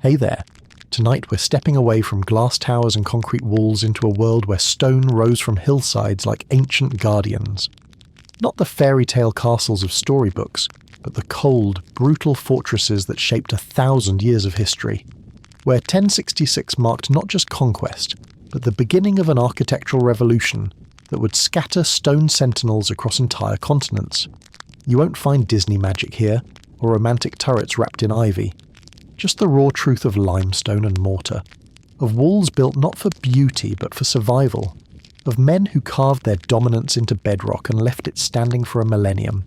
Hey there. Tonight we're stepping away from glass towers and concrete walls into a world where stone rose from hillsides like ancient guardians. Not the fairy tale castles of storybooks, but the cold, brutal fortresses that shaped 1,000 years of history. Where 1066 marked not just conquest, but the beginning of an architectural revolution that would scatter stone sentinels across entire continents. You won't find Disney magic here, or romantic turrets wrapped in ivy. Just the raw truth of limestone and mortar, of walls built not for beauty but for survival, of men who carved their dominance into bedrock and left it standing for a millennium.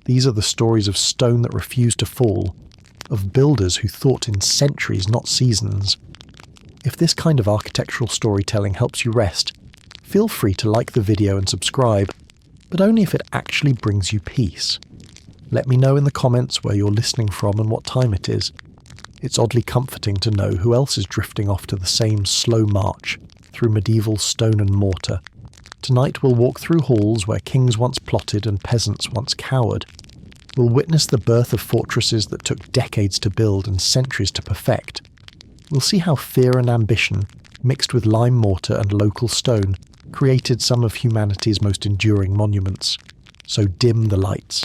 These are the stories of stone that refused to fall, of builders who thought in centuries, not seasons. If this kind of architectural storytelling helps you rest, feel free to like the video and subscribe, but only if it actually brings you peace. Let me know in the comments where you're listening from and what time it is. It's oddly comforting to know who else is drifting off to the same slow march through medieval stone and mortar. Tonight we'll walk through halls where kings once plotted and peasants once cowered. We'll witness the birth of fortresses that took decades to build and centuries to perfect. We'll see how fear and ambition, mixed with lime mortar and local stone, created some of humanity's most enduring monuments. So dim the lights.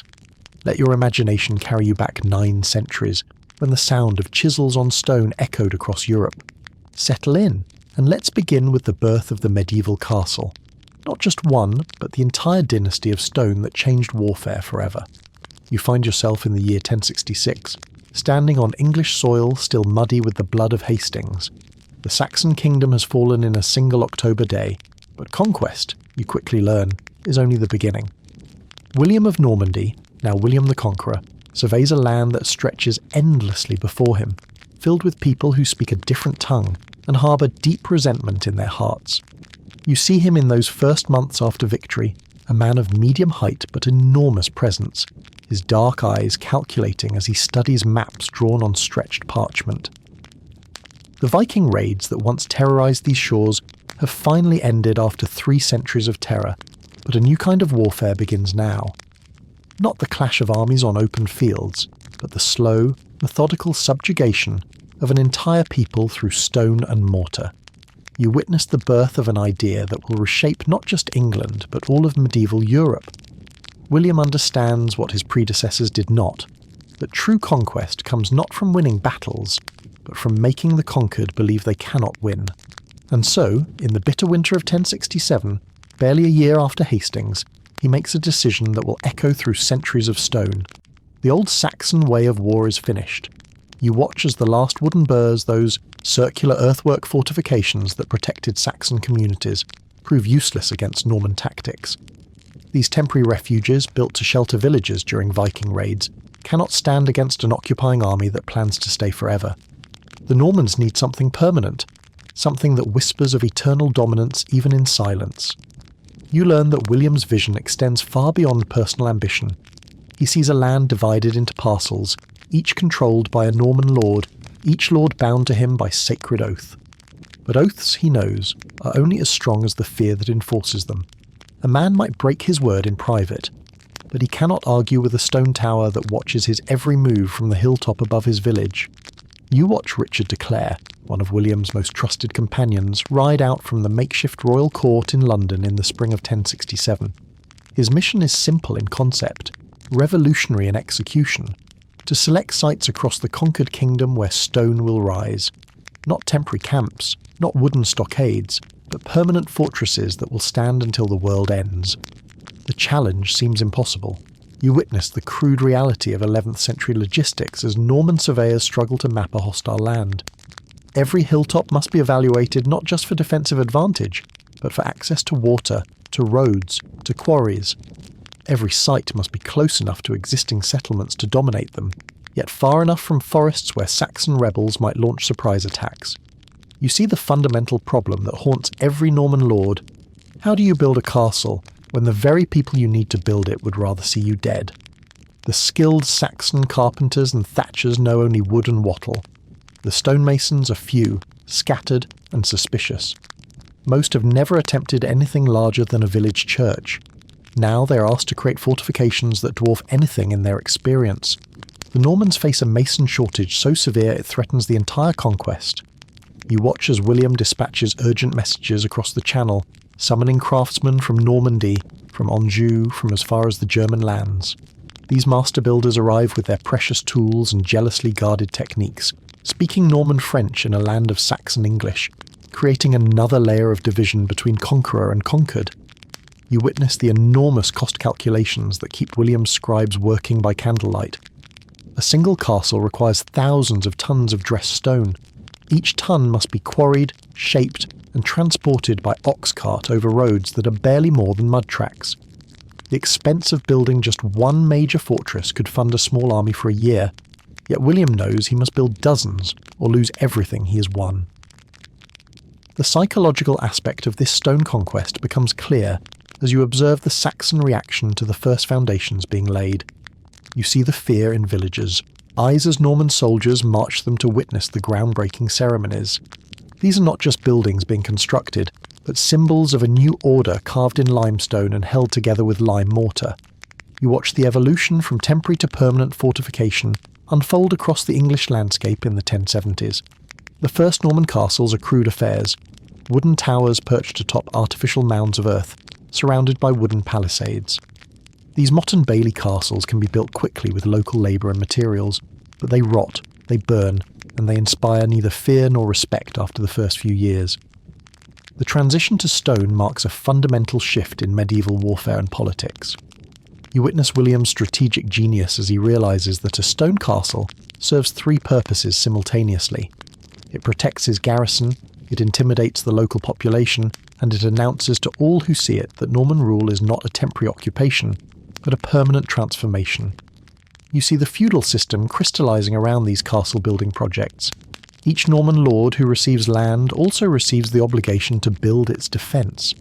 Let your imagination carry you back 9 centuries, when the sound of chisels on stone echoed across Europe. Settle in, and let's begin with the birth of the medieval castle. Not just one, but the entire dynasty of stone that changed warfare forever. You find yourself in the year 1066, standing on English soil still muddy with the blood of Hastings. The Saxon kingdom has fallen in a single October day, but conquest, you quickly learn, is only the beginning. William of Normandy, now William the Conqueror, surveys a land that stretches endlessly before him, filled with people who speak a different tongue and harbour deep resentment in their hearts. You see him in those first months after victory, a man of medium height but enormous presence, his dark eyes calculating as he studies maps drawn on stretched parchment. The Viking raids that once terrorised these shores have finally ended after 3 centuries of terror, but a new kind of warfare begins now. Not the clash of armies on open fields, but the slow, methodical subjugation of an entire people through stone and mortar. You witness the birth of an idea that will reshape not just England, but all of medieval Europe. William understands what his predecessors did not, that true conquest comes not from winning battles, but from making the conquered believe they cannot win. And so, in the bitter winter of 1067, barely a year after Hastings, he makes a decision that will echo through centuries of stone. The old Saxon way of war is finished. You watch as the last wooden burrs, those circular earthwork fortifications that protected Saxon communities, prove useless against Norman tactics. These temporary refuges, built to shelter villages during Viking raids, cannot stand against an occupying army that plans to stay forever. The Normans need something permanent, something that whispers of eternal dominance even in silence. You learn that William's vision extends far beyond personal ambition. He sees a land divided into parcels, each controlled by a Norman lord, each lord bound to him by sacred oath. But oaths, he knows, are only as strong as the fear that enforces them. A man might break his word in private, but he cannot argue with a stone tower that watches his every move from the hilltop above his village. You watch Richard de Clare, one of William's most trusted companions, ride out from the makeshift royal court in London in the spring of 1067. His mission is simple in concept, revolutionary in execution: to select sites across the conquered kingdom where stone will rise. Not temporary camps, not wooden stockades, but permanent fortresses that will stand until the world ends. The challenge seems impossible. You witness the crude reality of 11th century logistics as Norman surveyors struggle to map a hostile land. Every hilltop must be evaluated not just for defensive advantage, but for access to water, to roads, to quarries. Every site must be close enough to existing settlements to dominate them, yet far enough from forests where Saxon rebels might launch surprise attacks. You see the fundamental problem that haunts every Norman lord. How do you build a castle when the very people you need to build it would rather see you dead? The skilled Saxon carpenters and thatchers know only wood and wattle. The stonemasons are few, scattered and suspicious. Most have never attempted anything larger than a village church. Now they are asked to create fortifications that dwarf anything in their experience. The Normans face a mason shortage so severe it threatens the entire conquest. You watch as William dispatches urgent messages across the Channel, summoning craftsmen from Normandy, from Anjou, from as far as the German lands. These master builders arrive with their precious tools and jealously guarded techniques, speaking Norman French in a land of Saxon English, creating another layer of division between conqueror and conquered. You witness the enormous cost calculations that keep William's scribes working by candlelight. A single castle requires thousands of tons of dressed stone. Each ton must be quarried, shaped, and transported by ox cart over roads that are barely more than mud tracks. The expense of building just one major fortress could fund a small army for a year, yet William knows he must build dozens or lose everything he has won. The psychological aspect of this stone conquest becomes clear as you observe the Saxon reaction to the first foundations being laid. You see the fear in villagers, eyes as Norman soldiers march them to witness the groundbreaking ceremonies. These are not just buildings being constructed, but symbols of a new order carved in limestone and held together with lime mortar. You watch the evolution from temporary to permanent fortification unfold across the English landscape in the 1070s. The first Norman castles are crude affairs, wooden towers perched atop artificial mounds of earth, surrounded by wooden palisades. These Motte Bailey castles can be built quickly with local labour and materials, but they rot, they burn, and they inspire neither fear nor respect after the first few years. The transition to stone marks a fundamental shift in medieval warfare and politics. You witness William's strategic genius as he realises that a stone castle serves three purposes simultaneously. It protects his garrison, it intimidates the local population, and it announces to all who see it that Norman rule is not a temporary occupation, but a permanent transformation. You see the feudal system crystallising around these castle-building projects. Each Norman lord who receives land also receives the obligation to build its defence.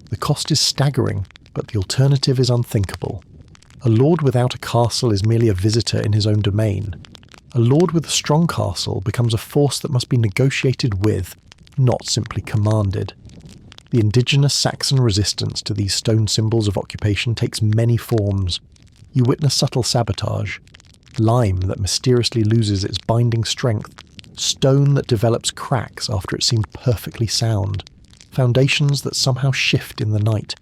The cost is staggering, but the alternative is unthinkable. A lord without a castle is merely a visitor in his own domain. A lord with a strong castle becomes a force that must be negotiated with, not simply commanded. The indigenous Saxon resistance to these stone symbols of occupation takes many forms. You witness subtle sabotage, lime that mysteriously loses its binding strength, stone that develops cracks after it seemed perfectly sound, foundations that somehow shift in the night.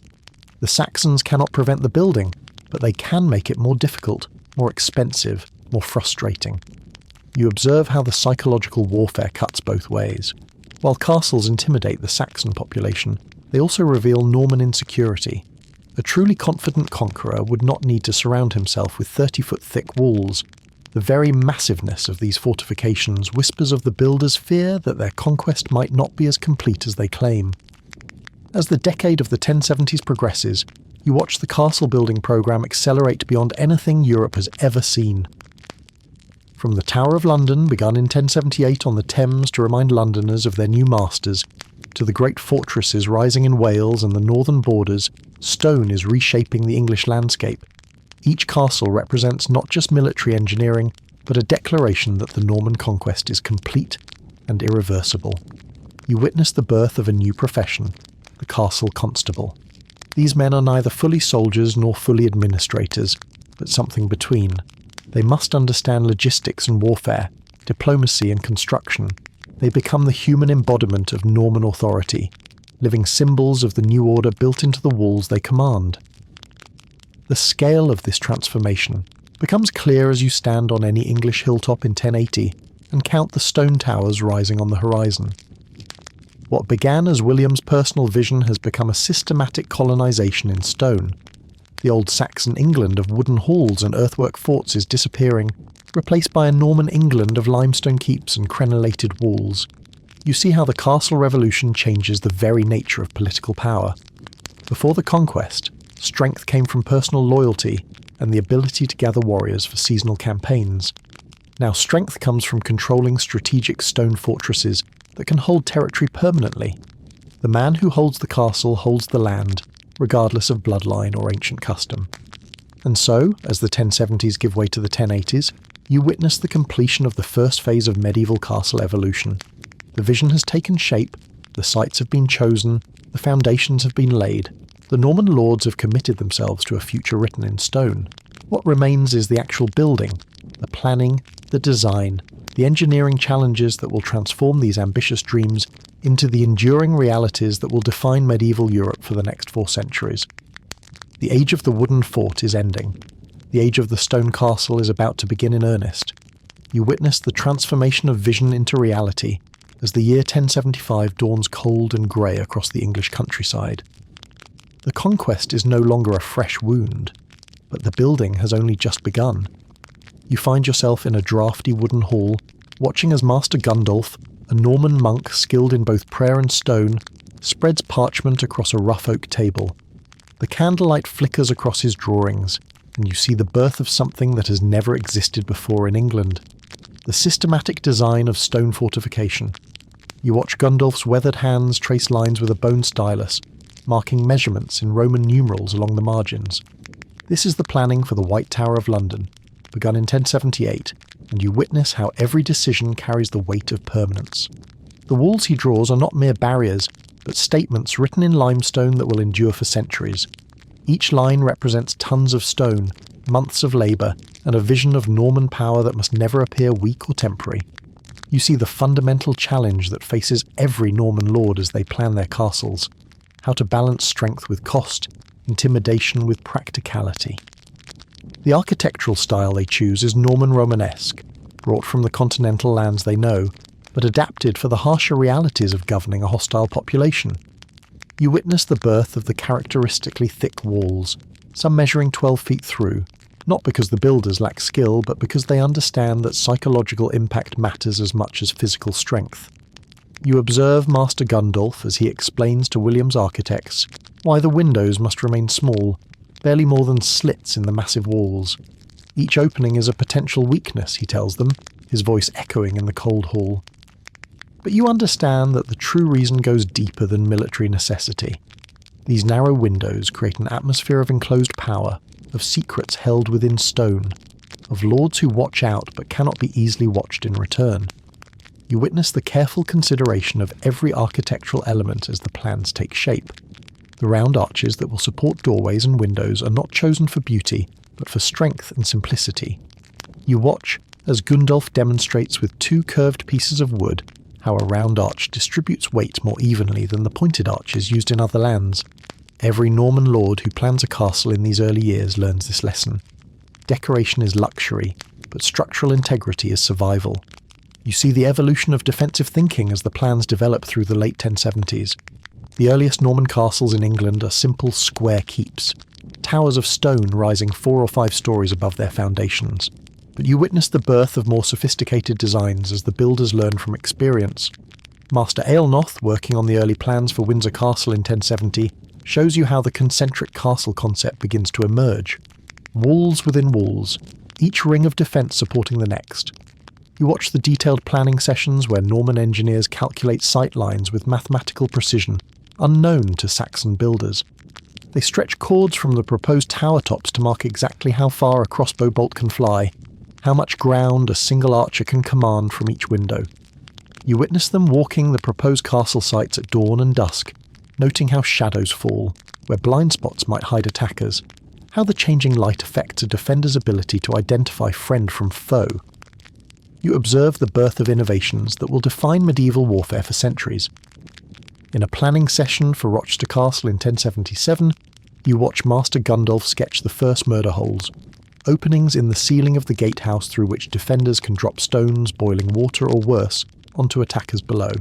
The Saxons cannot prevent the building, but they can make it more difficult, more expensive, more frustrating. You observe how the psychological warfare cuts both ways. While castles intimidate the Saxon population, they also reveal Norman insecurity. A truly confident conqueror would not need to surround himself with 30-foot thick walls. The very massiveness of these fortifications whispers of the builders' fear that their conquest might not be as complete as they claim. As the decade of the 1070s progresses, you watch the castle-building program accelerate beyond anything Europe has ever seen. From the Tower of London, begun in 1078 on the Thames to remind Londoners of their new masters, to the great fortresses rising in Wales and the northern borders, stone is reshaping the English landscape. Each castle represents not just military engineering, but a declaration that the Norman conquest is complete and irreversible. You witness the birth of a new profession, the castle constable. These men are neither fully soldiers nor fully administrators, but something between. They must understand logistics and warfare, diplomacy and construction. They become the human embodiment of Norman authority, living symbols of the new order built into the walls they command. The scale of this transformation becomes clear as you stand on any English hilltop in 1080 and count the stone towers rising on the horizon. What began as William's personal vision has become a systematic colonisation in stone. The old Saxon England of wooden halls and earthwork forts is disappearing, replaced by a Norman England of limestone keeps and crenellated walls. You see how the castle revolution changes the very nature of political power. Before the conquest, strength came from personal loyalty and the ability to gather warriors for seasonal campaigns. Now strength comes from controlling strategic stone fortresses that can hold territory permanently. The man who holds the castle holds the land, regardless of bloodline or ancient custom. And so, as the 1070s give way to the 1080s, you witness the completion of the first phase of medieval castle evolution. The vision has taken shape, the sites have been chosen, the foundations have been laid. The Norman lords have committed themselves to a future written in stone. What remains is the actual building, the the planning, the design, the engineering challenges that will transform these ambitious dreams into the enduring realities that will define medieval Europe for the next 4 centuries. The age of the wooden fort is ending. The age of the stone castle is about to begin in earnest. You witness the transformation of vision into reality as the year 1075 dawns cold and grey across the English countryside. The conquest is no longer a fresh wound, but the building has only just begun. You find yourself in a draughty wooden hall, watching as Master Gundulf, a Norman monk skilled in both prayer and stone, spreads parchment across a rough oak table. The candlelight flickers across his drawings, and you see the birth of something that has never existed before in England. The systematic design of stone fortification. You watch Gundulf's weathered hands trace lines with a bone stylus, marking measurements in Roman numerals along the margins. This is the planning for the White Tower of London, begun in 1078, and you witness how every decision carries the weight of permanence. The walls he draws are not mere barriers, but statements written in limestone that will endure for centuries. Each line represents tons of stone, months of labour, and a vision of Norman power that must never appear weak or temporary. You see the fundamental challenge that faces every Norman lord as they plan their castles: how to balance strength with cost, intimidation with practicality. The architectural style they choose is Norman Romanesque, brought from the continental lands they know, but adapted for the harsher realities of governing a hostile population. You witness the birth of the characteristically thick walls, some measuring 12 feet through, not because the builders lack skill, but because they understand that psychological impact matters as much as physical strength. You observe Master Gundulf as he explains to William's architects why the windows must remain small, barely more than slits in the massive walls. Each opening is a potential weakness, he tells them, his voice echoing in the cold hall. But you understand that the true reason goes deeper than military necessity. These narrow windows create an atmosphere of enclosed power, of secrets held within stone, of lords who watch out but cannot be easily watched in return. You witness the careful consideration of every architectural element as the plans take shape. The round arches that will support doorways and windows are not chosen for beauty, but for strength and simplicity. You watch as Gundulf demonstrates with 2 curved pieces of wood how a round arch distributes weight more evenly than the pointed arches used in other lands. Every Norman lord who plans a castle in these early years learns this lesson. Decoration is luxury, but structural integrity is survival. You see the evolution of defensive thinking as the plans develop through the late 1070s. The earliest Norman castles in England are simple square keeps, towers of stone rising 4 or 5 stories above their foundations. But you witness the birth of more sophisticated designs as the builders learn from experience. Master Aelnoth, working on the early plans for Windsor Castle in 1070, shows you how the concentric castle concept begins to emerge. Walls within walls, each ring of defence supporting the next. You watch the detailed planning sessions where Norman engineers calculate sight lines with mathematical precision, unknown to Saxon builders. They stretch cords from the proposed tower tops to mark exactly how far a crossbow bolt can fly, how much ground a single archer can command from each window. You witness them walking the proposed castle sites at dawn and dusk, noting how shadows fall, where blind spots might hide attackers, how the changing light affects a defender's ability to identify friend from foe. You observe the birth of innovations that will define medieval warfare for centuries. In a planning session for Rochester Castle in 1077, you watch Master Gundulf sketch the first murder holes, openings in the ceiling of the gatehouse through which defenders can drop stones, boiling water, or worse, onto attackers below.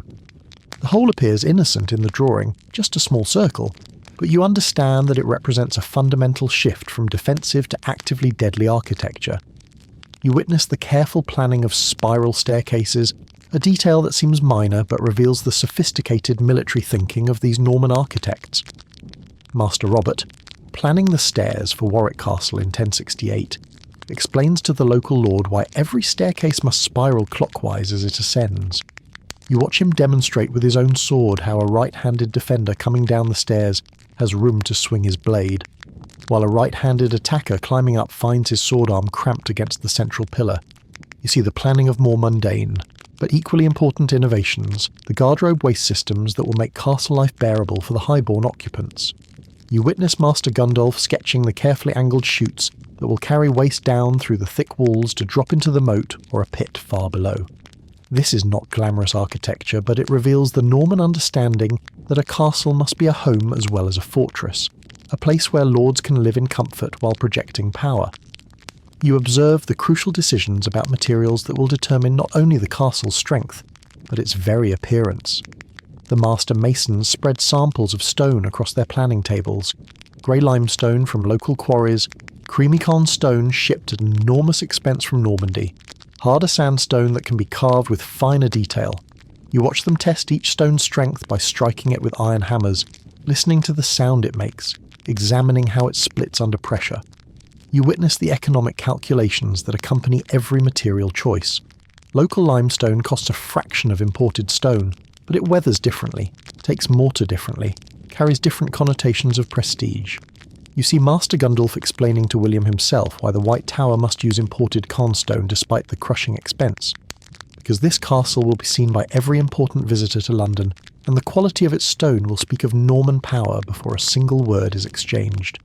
The hole appears innocent in the drawing, just a small circle, but you understand that it represents a fundamental shift from defensive to actively deadly architecture. You witness the careful planning of spiral staircases, a detail that seems minor but reveals the sophisticated military thinking of these Norman architects. Master Robert, planning the stairs for Warwick Castle in 1068, explains to the local lord why every staircase must spiral clockwise as it ascends. You watch him demonstrate with his own sword how a right-handed defender coming down the stairs has room to swing his blade, while a right-handed attacker climbing up finds his sword arm cramped against the central pillar. You see the planning of more mundane, but equally important innovations, the guardrobe waist systems that will make castle life bearable for the highborn occupants. You witness Master Gundulf sketching the carefully angled chutes that will carry waste down through the thick walls to drop into the moat or a pit far below. This is not glamorous architecture, but it reveals the Norman understanding that a castle must be a home as well as a fortress, a place where lords can live in comfort while projecting power. You observe the crucial decisions about materials that will determine not only the castle's strength, but its very appearance. The master masons spread samples of stone across their planning tables: grey limestone from local quarries, creamy cairn stone shipped at enormous expense from Normandy, harder sandstone that can be carved with finer detail. You watch them test each stone's strength by striking it with iron hammers, listening to the sound it makes, examining how it splits under pressure. You witness the economic calculations that accompany every material choice. Local limestone costs a fraction of imported stone, but it weathers differently, takes mortar differently, carries different connotations of prestige. You see Master Gundulf explaining to William himself why the White Tower must use imported cairnstone despite the crushing expense. Because this castle will be seen by every important visitor to London, and the quality of its stone will speak of Norman power before a single word is exchanged.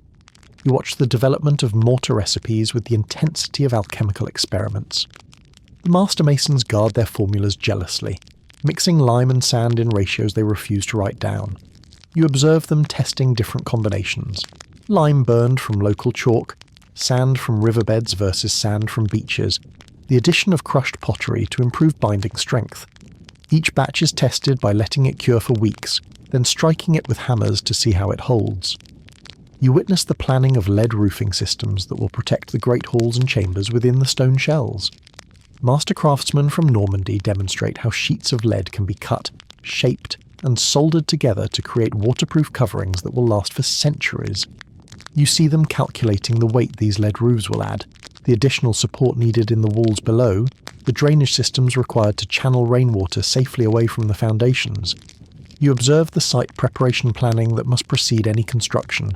You watch the development of mortar recipes with the intensity of alchemical experiments. The master masons guard their formulas jealously, mixing lime and sand in ratios they refuse to write down. You observe them testing different combinations: lime burned from local chalk, sand from riverbeds versus sand from beaches, the addition of crushed pottery to improve binding strength. Each batch is tested by letting it cure for weeks, then striking it with hammers to see how it holds. You witness the planning of lead roofing systems that will protect the great halls and chambers within the stone shells. Master craftsmen from Normandy demonstrate how sheets of lead can be cut, shaped, and soldered together to create waterproof coverings that will last for centuries. You see them calculating the weight these lead roofs will add, the additional support needed in the walls below, the drainage systems required to channel rainwater safely away from the foundations. You observe the site preparation planning that must precede any construction.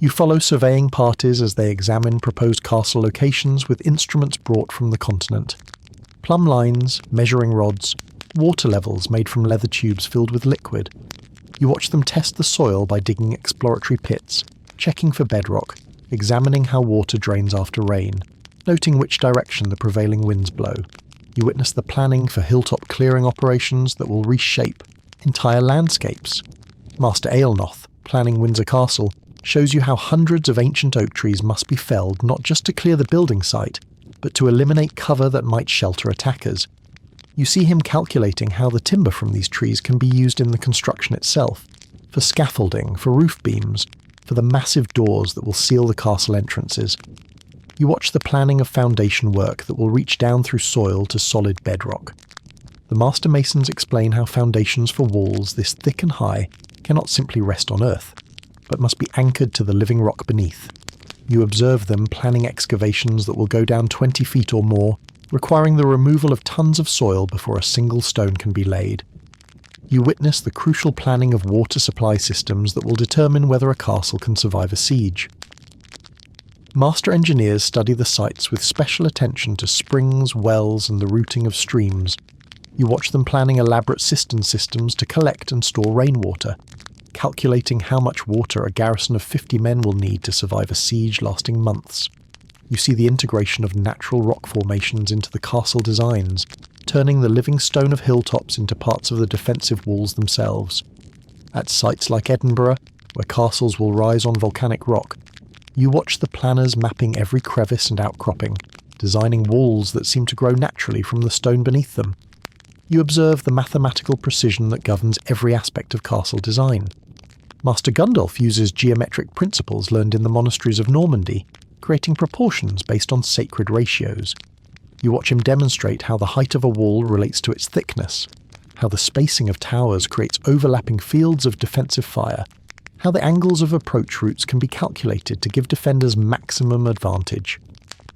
You follow surveying parties as they examine proposed castle locations with instruments brought from the continent. Plumb lines, measuring rods, water levels made from leather tubes filled with liquid. You watch them test the soil by digging exploratory pits, checking for bedrock, examining how water drains after rain, noting which direction the prevailing winds blow. You witness the planning for hilltop clearing operations that will reshape entire landscapes. Master Aelnoth, planning Windsor Castle, shows you how hundreds of ancient oak trees must be felled not just to clear the building site, but to eliminate cover that might shelter attackers. You see him calculating how the timber from these trees can be used in the construction itself, for scaffolding, for roof beams, for the massive doors that will seal the castle entrances. You watch the planning of foundation work that will reach down through soil to solid bedrock. The master masons explain how foundations for walls this thick and high cannot simply rest on earth, but must be anchored to the living rock beneath. You observe them planning excavations that will go down 20 feet or more, requiring the removal of tons of soil before a single stone can be laid. You witness the crucial planning of water supply systems that will determine whether a castle can survive a siege. Master engineers study the sites with special attention to springs, wells, and the routing of streams. You watch them planning elaborate cistern systems to collect and store rainwater, calculating how much water a garrison of 50 men will need to survive a siege lasting months. You see the integration of natural rock formations into the castle designs, turning the living stone of hilltops into parts of the defensive walls themselves. At sites like Edinburgh, where castles will rise on volcanic rock, you watch the planners mapping every crevice and outcropping, designing walls that seem to grow naturally from the stone beneath them. You observe the mathematical precision that governs every aspect of castle design. Master Gundulf uses geometric principles learned in the monasteries of Normandy, creating proportions based on sacred ratios. You watch him demonstrate how the height of a wall relates to its thickness, how the spacing of towers creates overlapping fields of defensive fire, how the angles of approach routes can be calculated to give defenders maximum advantage.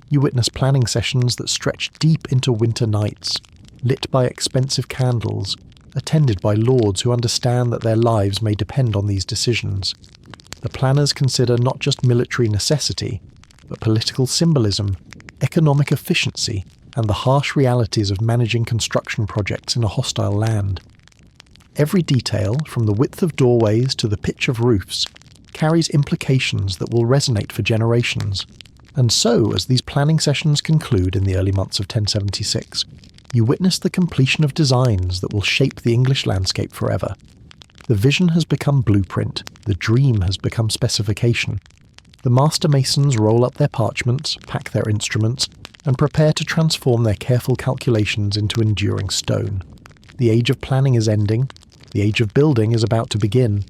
You witness planning sessions that stretch deep into winter nights, lit by expensive candles, attended by lords who understand that their lives may depend on these decisions. The planners consider not just military necessity, but political symbolism, economic efficiency, and the harsh realities of managing construction projects in a hostile land. Every detail, from the width of doorways to the pitch of roofs, carries implications that will resonate for generations. And so, as these planning sessions conclude in the early months of 1076, you witness the completion of designs that will shape the English landscape forever. The vision has become blueprint, the dream has become specification. The master masons roll up their parchments, pack their instruments, and prepare to transform their careful calculations into enduring stone. The age of planning is ending, the age of building is about to begin.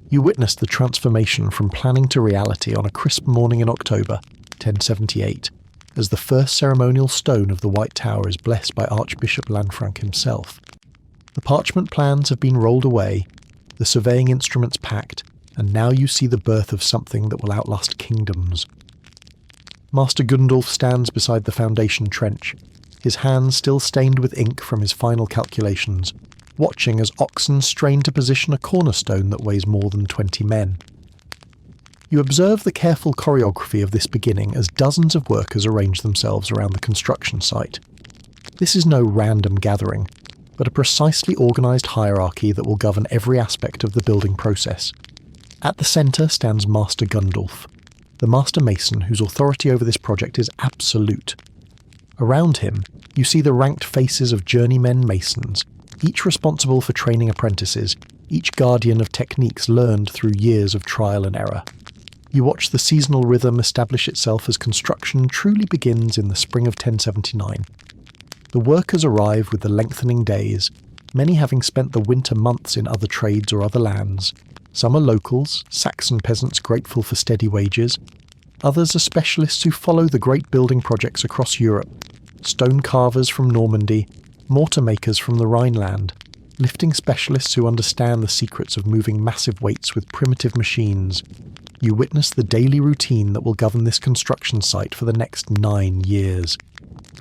You witness the transformation from planning to reality on a crisp morning in October, 1078, as the first ceremonial stone of the White Tower is blessed by Archbishop Lanfranc himself. The parchment plans have been rolled away, the surveying instruments packed, and now you see the birth of something that will outlast kingdoms. Master Gundulf stands beside the foundation trench, his hands still stained with ink from his final calculations, watching as oxen strain to position a cornerstone that weighs more than 20 men. You observe the careful choreography of this beginning as dozens of workers arrange themselves around the construction site. This is no random gathering, but a precisely organised hierarchy that will govern every aspect of the building process. At the centre stands Master Gundulf, the master mason whose authority over this project is absolute. Around him, you see the ranked faces of journeymen masons, each responsible for training apprentices, each guardian of techniques learned through years of trial and error. You watch the seasonal rhythm establish itself as construction truly begins in the spring of 1079. The workers arrive with the lengthening days, many having spent the winter months in other trades or other lands. Some are locals, Saxon peasants grateful for steady wages. Others are specialists who follow the great building projects across Europe, stone carvers from Normandy, mortar makers from the Rhineland, lifting specialists who understand the secrets of moving massive weights with primitive machines. You witness the daily routine that will govern this construction site for the next 9 years.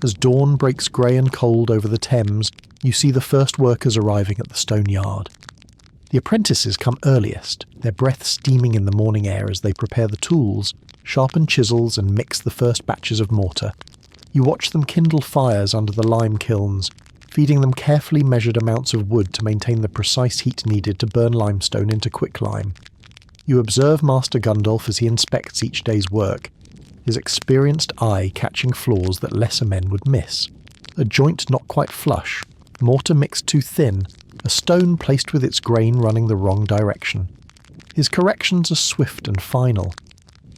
As dawn breaks grey and cold over the Thames, you see the first workers arriving at the stone yard. The apprentices come earliest, their breath steaming in the morning air as they prepare the tools, sharpen chisels and mix the first batches of mortar. You watch them kindle fires under the lime kilns, feeding them carefully measured amounts of wood to maintain the precise heat needed to burn limestone into quicklime. You observe Master Gundulf as he inspects each day's work, his experienced eye catching flaws that lesser men would miss. A joint not quite flush, mortar mixed too thin, a stone placed with its grain running the wrong direction. His corrections are swift and final.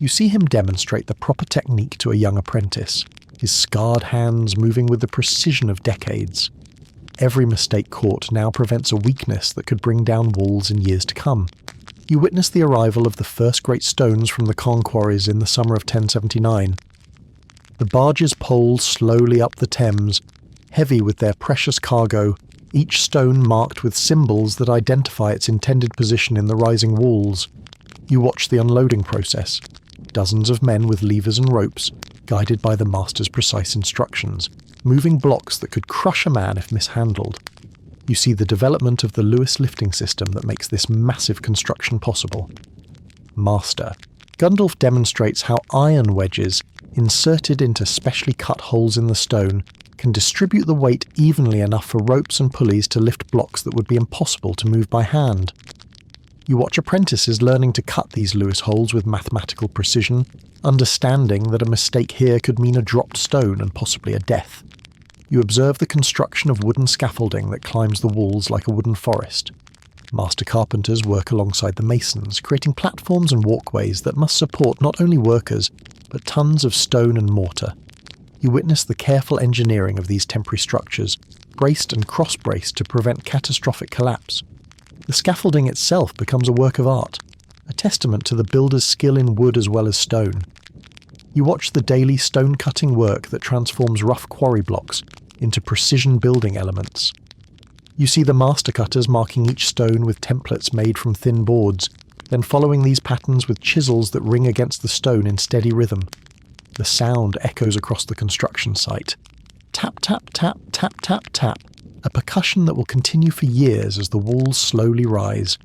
You see him demonstrate the proper technique to a young apprentice, his scarred hands moving with the precision of decades. Every mistake caught now prevents a weakness that could bring down walls in years to come. You witness the arrival of the first great stones from the Caen quarries in the summer of 1079. The barges pole slowly up the Thames, heavy with their precious cargo, each stone marked with symbols that identify its intended position in the rising walls. You watch the unloading process. Dozens of men with levers and ropes, guided by the master's precise instructions, moving blocks that could crush a man if mishandled. You see the development of the Lewis lifting system that makes this massive construction possible. Master. Gundulf demonstrates how iron wedges, inserted into specially cut holes in the stone, can distribute the weight evenly enough for ropes and pulleys to lift blocks that would be impossible to move by hand. You watch apprentices learning to cut these Lewis holes with mathematical precision, understanding that a mistake here could mean a dropped stone and possibly a death. You observe the construction of wooden scaffolding that climbs the walls like a wooden forest. Master carpenters work alongside the masons, creating platforms and walkways that must support not only workers, but tons of stone and mortar. You witness the careful engineering of these temporary structures, braced and cross-braced to prevent catastrophic collapse. The scaffolding itself becomes a work of art, a testament to the builder's skill in wood as well as stone. You watch the daily stone-cutting work that transforms rough quarry blocks into precision building elements. You see the master cutters marking each stone with templates made from thin boards, then following these patterns with chisels that ring against the stone in steady rhythm. The sound echoes across the construction site. Tap, tap, tap, tap, tap, tap. A percussion that will continue for years as the walls slowly rise.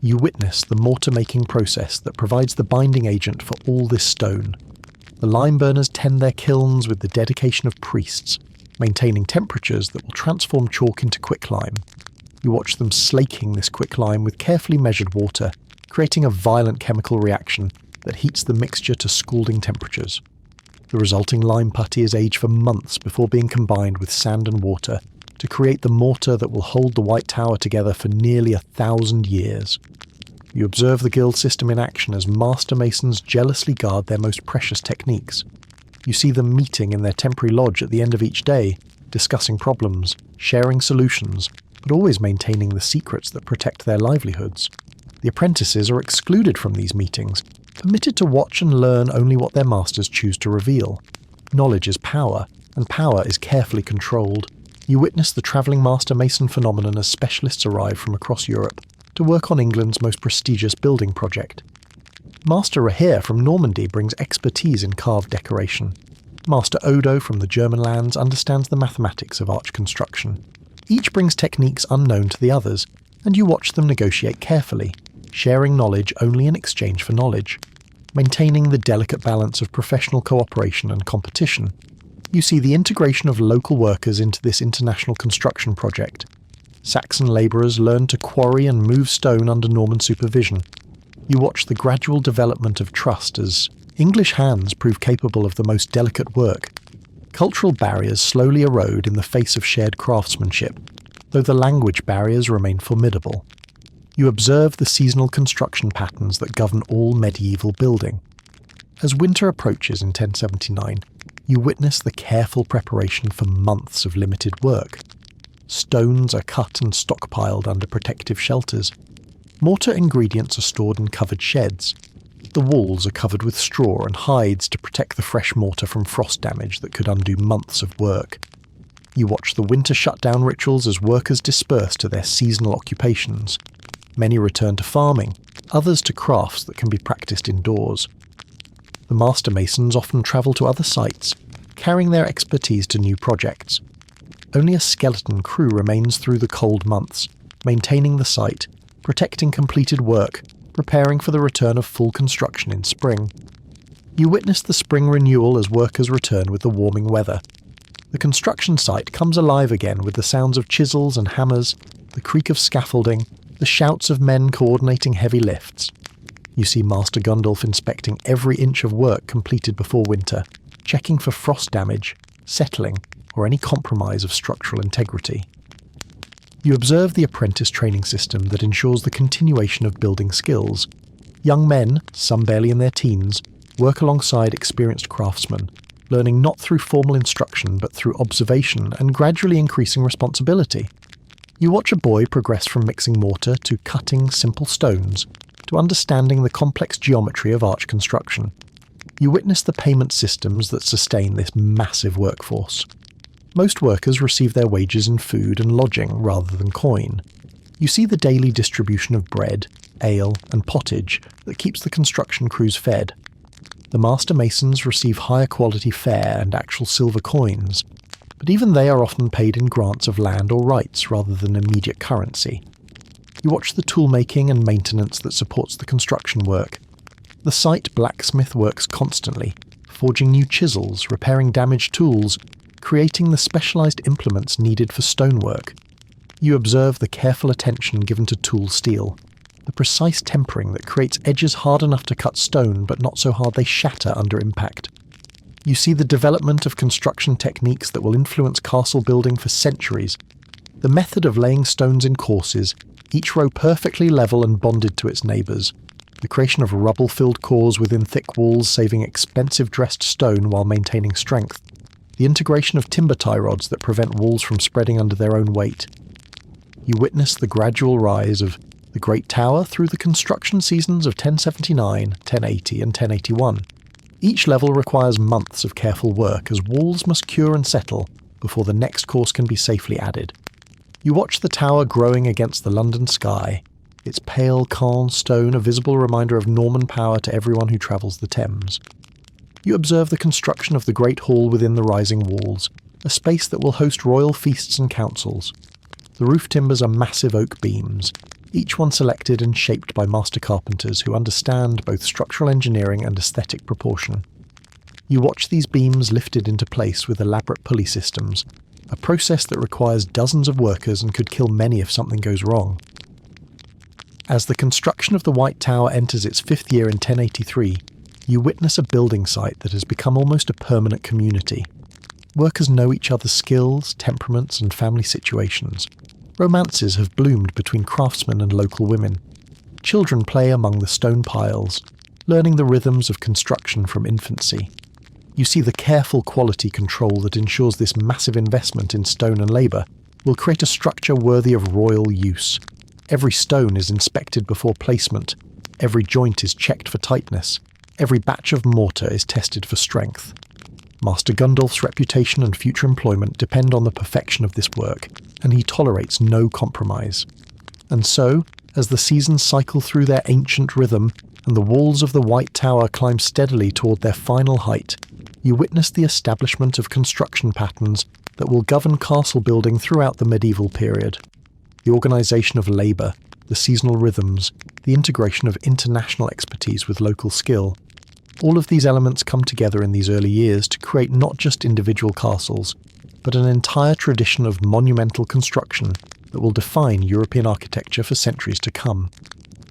You witness the mortar-making process that provides the binding agent for all this stone. The lime burners tend their kilns with the dedication of priests, maintaining temperatures that will transform chalk into quicklime. You watch them slaking this quicklime with carefully measured water, creating a violent chemical reaction that heats the mixture to scalding temperatures. The resulting lime putty is aged for months before being combined with sand and water to create the mortar that will hold the White Tower together for nearly 1,000 years. You observe the guild system in action as master masons jealously guard their most precious techniques. You see them meeting in their temporary lodge at the end of each day, discussing problems, sharing solutions, but always maintaining the secrets that protect their livelihoods. The apprentices are excluded from these meetings, permitted to watch and learn only what their masters choose to reveal. Knowledge is power, and power is carefully controlled. You witness the travelling master mason phenomenon as specialists arrive from across Europe to work on England's most prestigious building project. Master Rahir from Normandy brings expertise in carved decoration. Master Odo from the German lands understands the mathematics of arch construction. Each brings techniques unknown to the others, and you watch them negotiate carefully, sharing knowledge only in exchange for knowledge, maintaining the delicate balance of professional cooperation and competition. You see the integration of local workers into this international construction project. Saxon labourers learn to quarry and move stone under Norman supervision. You watch the gradual development of trust as English hands prove capable of the most delicate work. Cultural barriers slowly erode in the face of shared craftsmanship, though the language barriers remain formidable. You observe the seasonal construction patterns that govern all medieval building. As winter approaches in 1079, you witness the careful preparation for months of limited work. Stones are cut and stockpiled under protective shelters. Mortar ingredients are stored in covered sheds. The walls are covered with straw and hides to protect the fresh mortar from frost damage that could undo months of work. You watch the winter shutdown rituals as workers disperse to their seasonal occupations. Many return to farming, others to crafts that can be practiced indoors. The master masons often travel to other sites, carrying their expertise to new projects. Only a skeleton crew remains through the cold months, maintaining the site, protecting completed work, preparing for the return of full construction in spring. You witness the spring renewal as workers return with the warming weather. The construction site comes alive again with the sounds of chisels and hammers, the creak of scaffolding, the shouts of men coordinating heavy lifts. You see Master Gundulf inspecting every inch of work completed before winter, checking for frost damage, settling, or any compromise of structural integrity. You observe the apprentice training system that ensures the continuation of building skills. Young men, some barely in their teens, work alongside experienced craftsmen, learning not through formal instruction but through observation and gradually increasing responsibility. You watch a boy progress from mixing mortar to cutting simple stones, to understanding the complex geometry of arch construction. You witness the payment systems that sustain this massive workforce. Most workers receive their wages in food and lodging rather than coin. You see the daily distribution of bread, ale, and pottage that keeps the construction crews fed. The master masons receive higher quality fare and actual silver coins, but even they are often paid in grants of land or rights rather than immediate currency. You watch the tool-making and maintenance that supports the construction work. The site blacksmith works constantly, forging new chisels, repairing damaged tools, creating the specialized implements needed for stonework. You observe the careful attention given to tool steel, the precise tempering that creates edges hard enough to cut stone but not so hard they shatter under impact. You see the development of construction techniques that will influence castle building for centuries. The method of laying stones in courses, each row perfectly level and bonded to its neighbours. The creation of rubble-filled cores within thick walls, saving expensive dressed stone while maintaining strength. The integration of timber tie rods that prevent walls from spreading under their own weight. You witness the gradual rise of the Great Tower through the construction seasons of 1079, 1080 and 1081. Each level requires months of careful work as walls must cure and settle before the next course can be safely added. You watch the tower growing against the London sky, its pale Caen stone a visible reminder of Norman power to everyone who travels the Thames. You observe the construction of the Great Hall within the rising walls, a space that will host royal feasts and councils. The roof timbers are massive oak beams, each one selected and shaped by master carpenters who understand both structural engineering and aesthetic proportion. You watch these beams lifted into place with elaborate pulley systems, a process that requires dozens of workers and could kill many if something goes wrong. As the construction of the White Tower enters its fifth year in 1083, you witness a building site that has become almost a permanent community. Workers know each other's skills, temperaments, and family situations. Romances have bloomed between craftsmen and local women. Children play among the stone piles, learning the rhythms of construction from infancy. You see the careful quality control that ensures this massive investment in stone and labour will create a structure worthy of royal use. Every stone is inspected before placement, every joint is checked for tightness, every batch of mortar is tested for strength. Master Gundulf's reputation and future employment depend on the perfection of this work, and he tolerates no compromise. And so, as the seasons cycle through their ancient rhythm, and the walls of the White Tower climb steadily toward their final height, you witness the establishment of construction patterns that will govern castle building throughout the medieval period. The organisation of labour, the seasonal rhythms, the integration of international expertise with local skill. All of these elements come together in these early years to create not just individual castles, but an entire tradition of monumental construction that will define European architecture for centuries to come.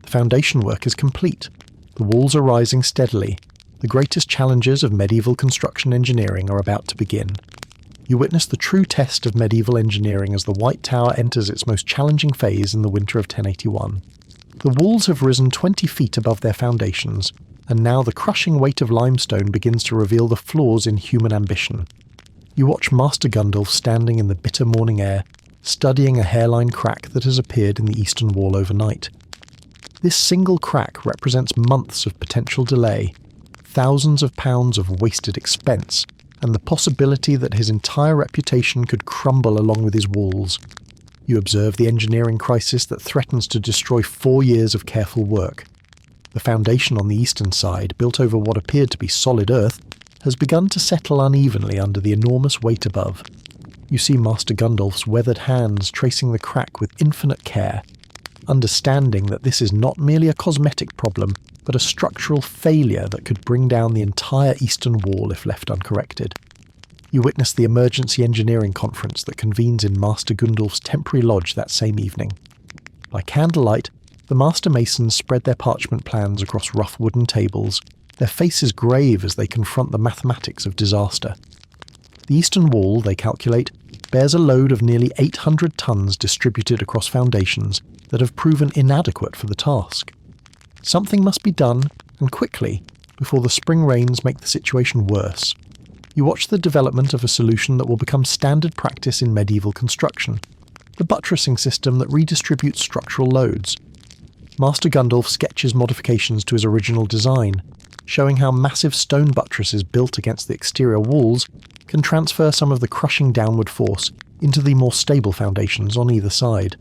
The foundation work is complete. The walls are rising steadily. The greatest challenges of medieval construction engineering are about to begin. You witness the true test of medieval engineering as the White Tower enters its most challenging phase in the winter of 1081. The walls have risen 20 feet above their foundations, and now the crushing weight of limestone begins to reveal the flaws in human ambition. You watch Master Gundulf standing in the bitter morning air, studying a hairline crack that has appeared in the eastern wall overnight. This single crack represents months of potential delay, thousands of pounds of wasted expense, and the possibility that his entire reputation could crumble along with his walls. You observe the engineering crisis that threatens to destroy 4 years of careful work. The foundation on the eastern side, built over what appeared to be solid earth, has begun to settle unevenly under the enormous weight above. You see Master Gundulf's weathered hands tracing the crack with infinite care, understanding that this is not merely a cosmetic problem, but a structural failure that could bring down the entire eastern wall if left uncorrected. You witness the emergency engineering conference that convenes in Master Gundulf's temporary lodge that same evening. By candlelight, the master masons spread their parchment plans across rough wooden tables, their faces grave as they confront the mathematics of disaster. The eastern wall, they calculate, bears a load of nearly 800 tons distributed across foundations that have proven inadequate for the task. Something must be done, and quickly, before the spring rains make the situation worse. You watch the development of a solution that will become standard practice in medieval construction, the buttressing system that redistributes structural loads. Master Gundulf sketches modifications to his original design, showing how massive stone buttresses built against the exterior walls can transfer some of the crushing downward force into the more stable foundations on either side.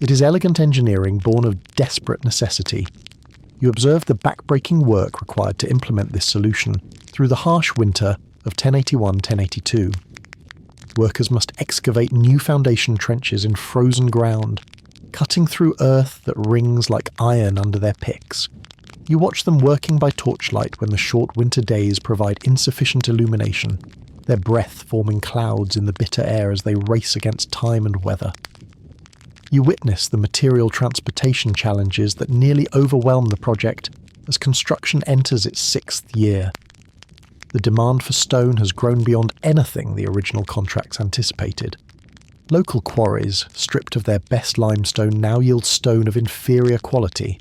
It is elegant engineering born of desperate necessity. You observe the back-breaking work required to implement this solution through the harsh winter of 1081-1082. Workers must excavate new foundation trenches in frozen ground, cutting through earth that rings like iron under their picks. You watch them working by torchlight when the short winter days provide insufficient illumination, their breath forming clouds in the bitter air as they race against time and weather. You witness the material transportation challenges that nearly overwhelm the project as construction enters its 6th year. The demand for stone has grown beyond anything the original contracts anticipated. Local quarries, stripped of their best limestone, now yield stone of inferior quality.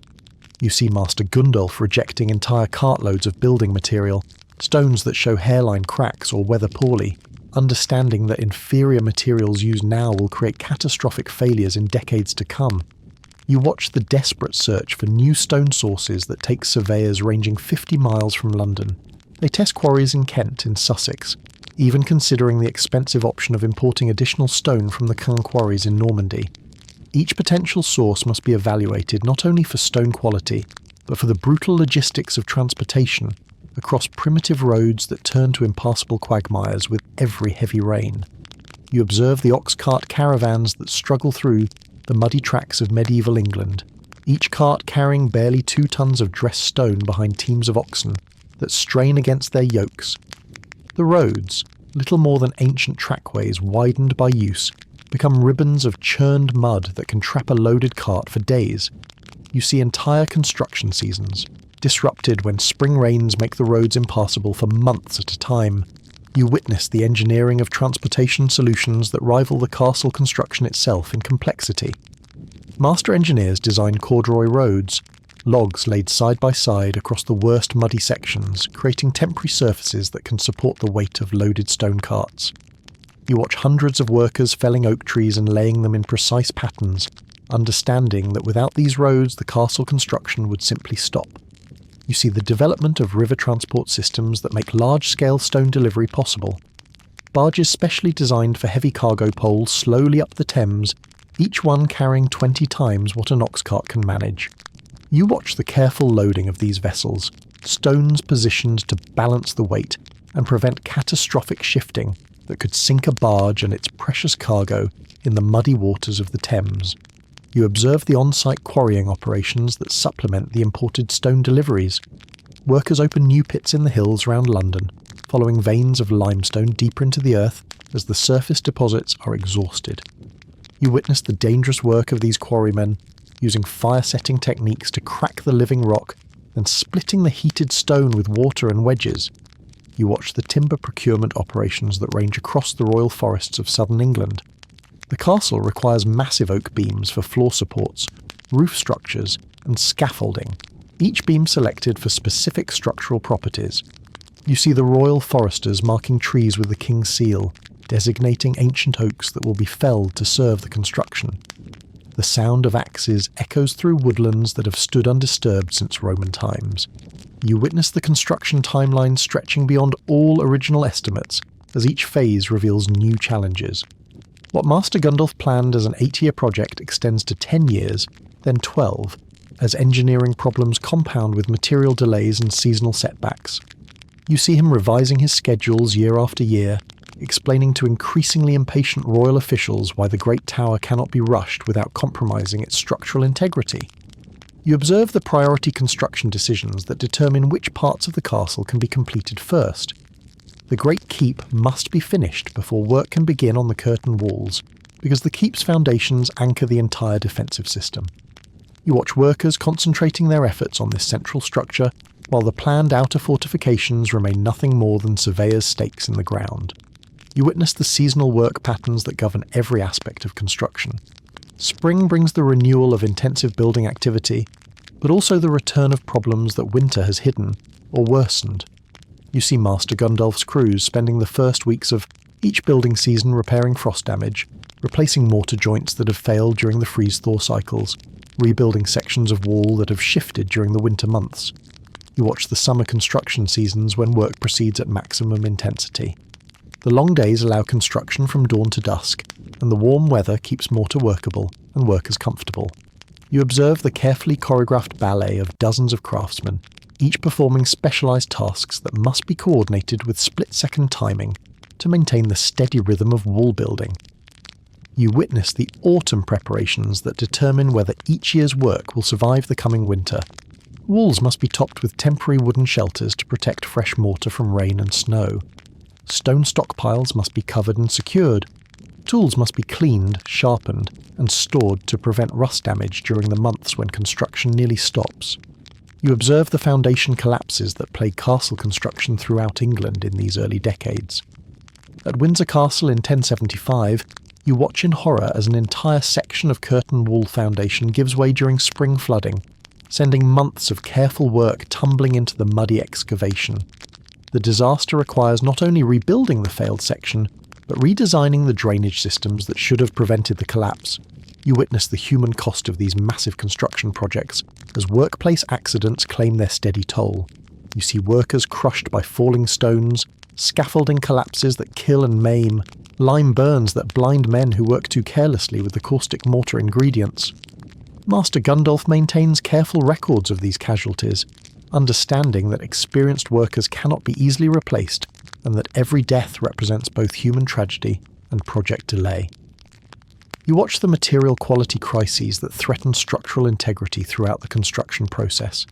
You see Master Gundulf rejecting entire cartloads of building material, stones that show hairline cracks or weather poorly, understanding that inferior materials used now will create catastrophic failures in decades to come. You watch the desperate search for new stone sources that take surveyors ranging 50 miles from London. They test quarries in Kent, in Sussex, even considering the expensive option of importing additional stone from the Caen quarries in Normandy. Each potential source must be evaluated not only for stone quality, but for the brutal logistics of transportation across primitive roads that turn to impassable quagmires with every heavy rain. You observe the ox cart caravans that struggle through the muddy tracks of medieval England, each cart carrying barely 2 tons of dressed stone behind teams of oxen that strain against their yokes. The roads, little more than ancient trackways widened by use, become ribbons of churned mud that can trap a loaded cart for days. You see entire construction seasons, disrupted when spring rains make the roads impassable for months at a time. You witness the engineering of transportation solutions that rival the castle construction itself in complexity. Master engineers design corduroy roads, logs laid side by side across the worst muddy sections, creating temporary surfaces that can support the weight of loaded stone carts. You watch hundreds of workers felling oak trees and laying them in precise patterns, understanding that without these roads the castle construction would simply stop. You see the development of river transport systems that make large-scale stone delivery possible. Barges specially designed for heavy cargo pole slowly up the Thames, each one carrying 20 times what an ox cart can manage. You watch the careful loading of these vessels, stones positioned to balance the weight and prevent catastrophic shifting that could sink a barge and its precious cargo in the muddy waters of the Thames. You observe the on-site quarrying operations that supplement the imported stone deliveries. Workers open new pits in the hills around London, following veins of limestone deeper into the earth as the surface deposits are exhausted. You witness the dangerous work of these quarrymen, using fire-setting techniques to crack the living rock, then splitting the heated stone with water and wedges. You watch the timber procurement operations that range across the royal forests of southern England. The castle requires massive oak beams for floor supports, roof structures, and scaffolding, each beam selected for specific structural properties. You see the royal foresters marking trees with the king's seal, designating ancient oaks that will be felled to serve the construction. The sound of axes echoes through woodlands that have stood undisturbed since Roman times. You witness the construction timeline stretching beyond all original estimates, as each phase reveals new challenges. What Master Gundulf planned as an 8-year project extends to 10 years, then 12, as engineering problems compound with material delays and seasonal setbacks. You see him revising his schedules year after year, explaining to increasingly impatient royal officials why the Great Tower cannot be rushed without compromising its structural integrity. You observe the priority construction decisions that determine which parts of the castle can be completed first. The Great Keep must be finished before work can begin on the curtain walls, because the keep's foundations anchor the entire defensive system. You watch workers concentrating their efforts on this central structure, while the planned outer fortifications remain nothing more than surveyors' stakes in the ground. You witness the seasonal work patterns that govern every aspect of construction. Spring brings the renewal of intensive building activity, but also the return of problems that winter has hidden or worsened. You see Master Gundulf's crews spending the first weeks of each building season repairing frost damage, replacing mortar joints that have failed during the freeze-thaw cycles, rebuilding sections of wall that have shifted during the winter months. You watch the summer construction seasons when work proceeds at maximum intensity. The long days allow construction from dawn to dusk, and the warm weather keeps mortar workable and workers comfortable. You observe the carefully choreographed ballet of dozens of craftsmen, each performing specialized tasks that must be coordinated with split-second timing to maintain the steady rhythm of wall building. You witness the autumn preparations that determine whether each year's work will survive the coming winter. Walls must be topped with temporary wooden shelters to protect fresh mortar from rain and snow. Stone stockpiles must be covered and secured. Tools must be cleaned, sharpened, and stored to prevent rust damage during the months when construction nearly stops. You observe the foundation collapses that plague castle construction throughout England in these early decades. At Windsor Castle in 1075, you watch in horror as an entire section of curtain wall foundation gives way during spring flooding, sending months of careful work tumbling into the muddy excavation. The disaster requires not only rebuilding the failed section, but redesigning the drainage systems that should have prevented the collapse. You witness the human cost of these massive construction projects as workplace accidents claim their steady toll. You see workers crushed by falling stones, scaffolding collapses that kill and maim, lime burns that blind men who work too carelessly with the caustic mortar ingredients. Master Gundulf maintains careful records of these casualties, understanding that experienced workers cannot be easily replaced and that every death represents both human tragedy and project delay. You watch the material quality crises that threaten structural integrity throughout the construction process.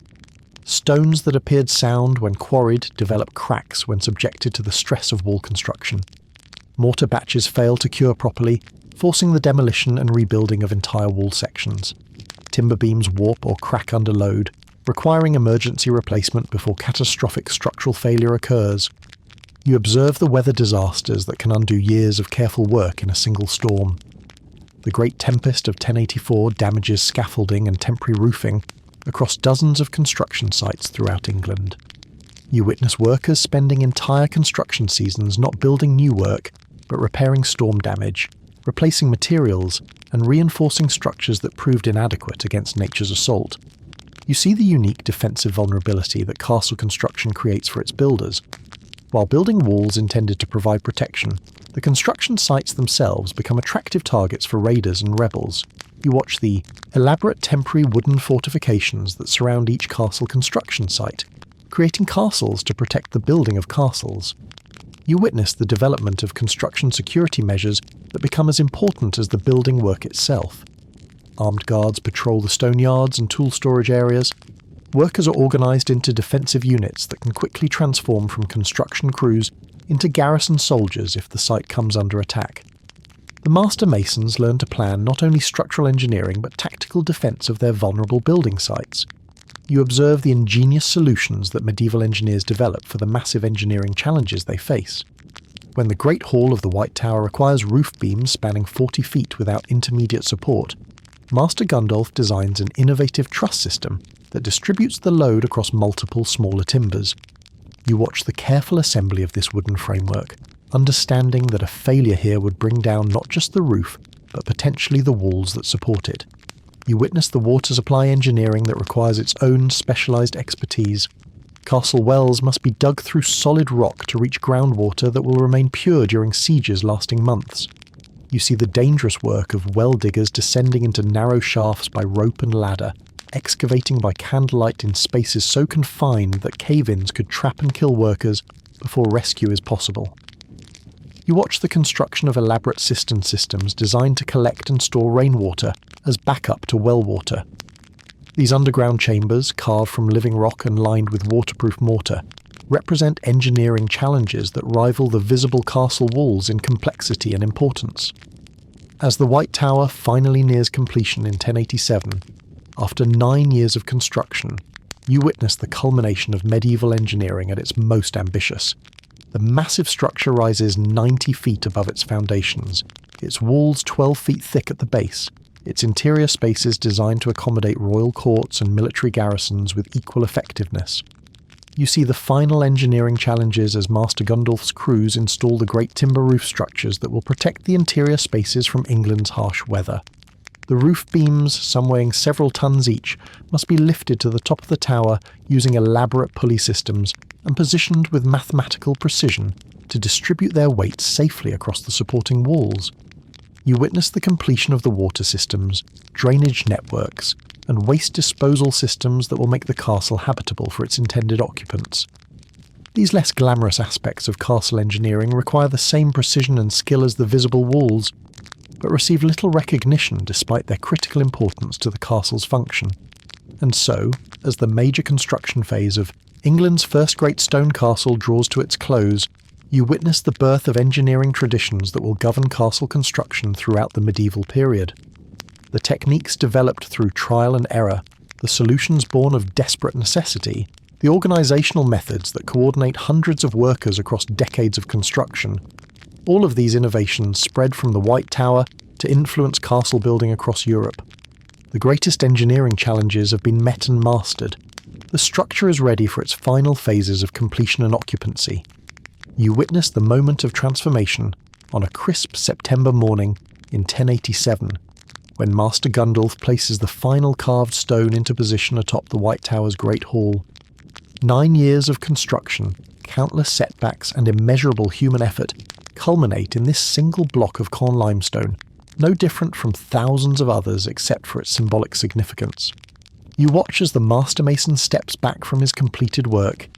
Stones that appeared sound when quarried develop cracks when subjected to the stress of wall construction. Mortar batches fail to cure properly, forcing the demolition and rebuilding of entire wall sections. Timber beams warp or crack under load, requiring emergency replacement before catastrophic structural failure occurs. You observe the weather disasters that can undo years of careful work in a single storm. The Great Tempest of 1084 damages scaffolding and temporary roofing across dozens of construction sites throughout England. You witness workers spending entire construction seasons not building new work, but repairing storm damage, replacing materials, and reinforcing structures that proved inadequate against nature's assault. You see the unique defensive vulnerability that castle construction creates for its builders. While building walls intended to provide protection, the construction sites themselves become attractive targets for raiders and rebels. You watch the elaborate temporary wooden fortifications that surround each castle construction site, creating castles to protect the building of castles. You witness the development of construction security measures that become as important as the building work itself. Armed guards patrol the stone yards and tool storage areas. Workers are organised into defensive units that can quickly transform from construction crews into garrison soldiers if the site comes under attack. The master masons learn to plan not only structural engineering but tactical defence of their vulnerable building sites. You observe the ingenious solutions that medieval engineers develop for the massive engineering challenges they face. When the Great Hall of the White Tower requires roof beams spanning 40 feet without intermediate support, Master Gundulf designs an innovative truss system that distributes the load across multiple smaller timbers. You watch the careful assembly of this wooden framework, understanding that a failure here would bring down not just the roof, but potentially the walls that support it. You witness the water supply engineering that requires its own specialised expertise. Castle wells must be dug through solid rock to reach groundwater that will remain pure during sieges lasting months. You see the dangerous work of well diggers descending into narrow shafts by rope and ladder, excavating by candlelight in spaces so confined that cave-ins could trap and kill workers before rescue is possible. You watch the construction of elaborate cistern systems designed to collect and store rainwater as backup to well water. These underground chambers, carved from living rock and lined with waterproof mortar, represent engineering challenges that rival the visible castle walls in complexity and importance. As the White Tower finally nears completion in 1087, after 9 years of construction, you witness the culmination of medieval engineering at its most ambitious. The massive structure rises 90 feet above its foundations, its walls 12 feet thick at the base, its interior spaces designed to accommodate royal courts and military garrisons with equal effectiveness. You see the final engineering challenges as Master Gundulf's crews install the great timber roof structures that will protect the interior spaces from England's harsh weather. The roof beams, some weighing several tons each, must be lifted to the top of the tower using elaborate pulley systems and positioned with mathematical precision to distribute their weight safely across the supporting walls. You witness the completion of the water systems, drainage networks, and waste disposal systems that will make the castle habitable for its intended occupants. These less glamorous aspects of castle engineering require the same precision and skill as the visible walls, but receive little recognition despite their critical importance to the castle's function. And so, as the major construction phase of England's first great stone castle draws to its close, you witness the birth of engineering traditions that will govern castle construction throughout the medieval period. The techniques developed through trial and error, the solutions born of desperate necessity, the organisational methods that coordinate hundreds of workers across decades of construction, all of these innovations spread from the White Tower to influence castle building across Europe. The greatest engineering challenges have been met and mastered. The structure is ready for its final phases of completion and occupancy. You witness the moment of transformation on a crisp September morning in 1087, when Master Gundulf places the final carved stone into position atop the White Tower's Great Hall. 9 years of construction, countless setbacks and immeasurable human effort culminate in this single block of Caen limestone, no different from thousands of others except for its symbolic significance. You watch as the master mason steps back from his completed work,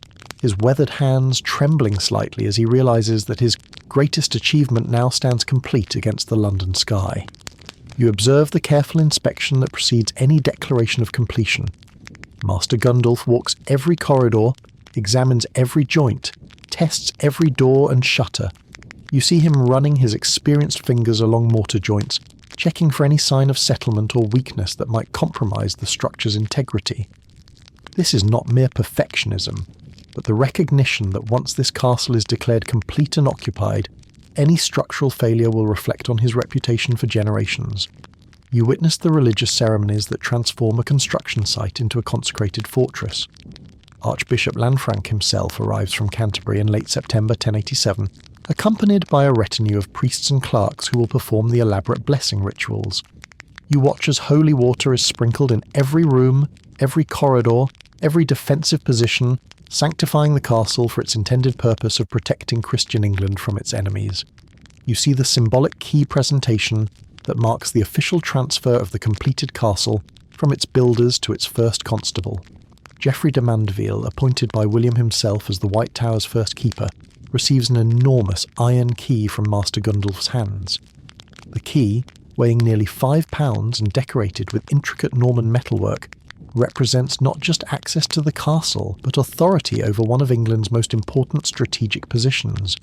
his weathered hands trembling slightly as he realises that his greatest achievement now stands complete against the London sky. You observe the careful inspection that precedes any declaration of completion. Master Gundulf walks every corridor, examines every joint, tests every door and shutter. You see him running his experienced fingers along mortar joints, checking for any sign of settlement or weakness that might compromise the structure's integrity. This is not mere perfectionism, but the recognition that once this castle is declared complete and occupied, any structural failure will reflect on his reputation for generations. You witness the religious ceremonies that transform a construction site into a consecrated fortress. Archbishop Lanfranc himself arrives from Canterbury in late September 1087, accompanied by a retinue of priests and clerks who will perform the elaborate blessing rituals. You watch as holy water is sprinkled in every room, every corridor, every defensive position, sanctifying the castle for its intended purpose of protecting Christian England from its enemies. You see the symbolic key presentation that marks the official transfer of the completed castle from its builders to its first constable. Geoffrey de Mandeville, appointed by William himself as the White Tower's first keeper, receives an enormous iron key from Master Gundulf's hands. The key, weighing nearly 5 pounds and decorated with intricate Norman metalwork, represents not just access to the castle, but authority over one of England's most important strategic positions.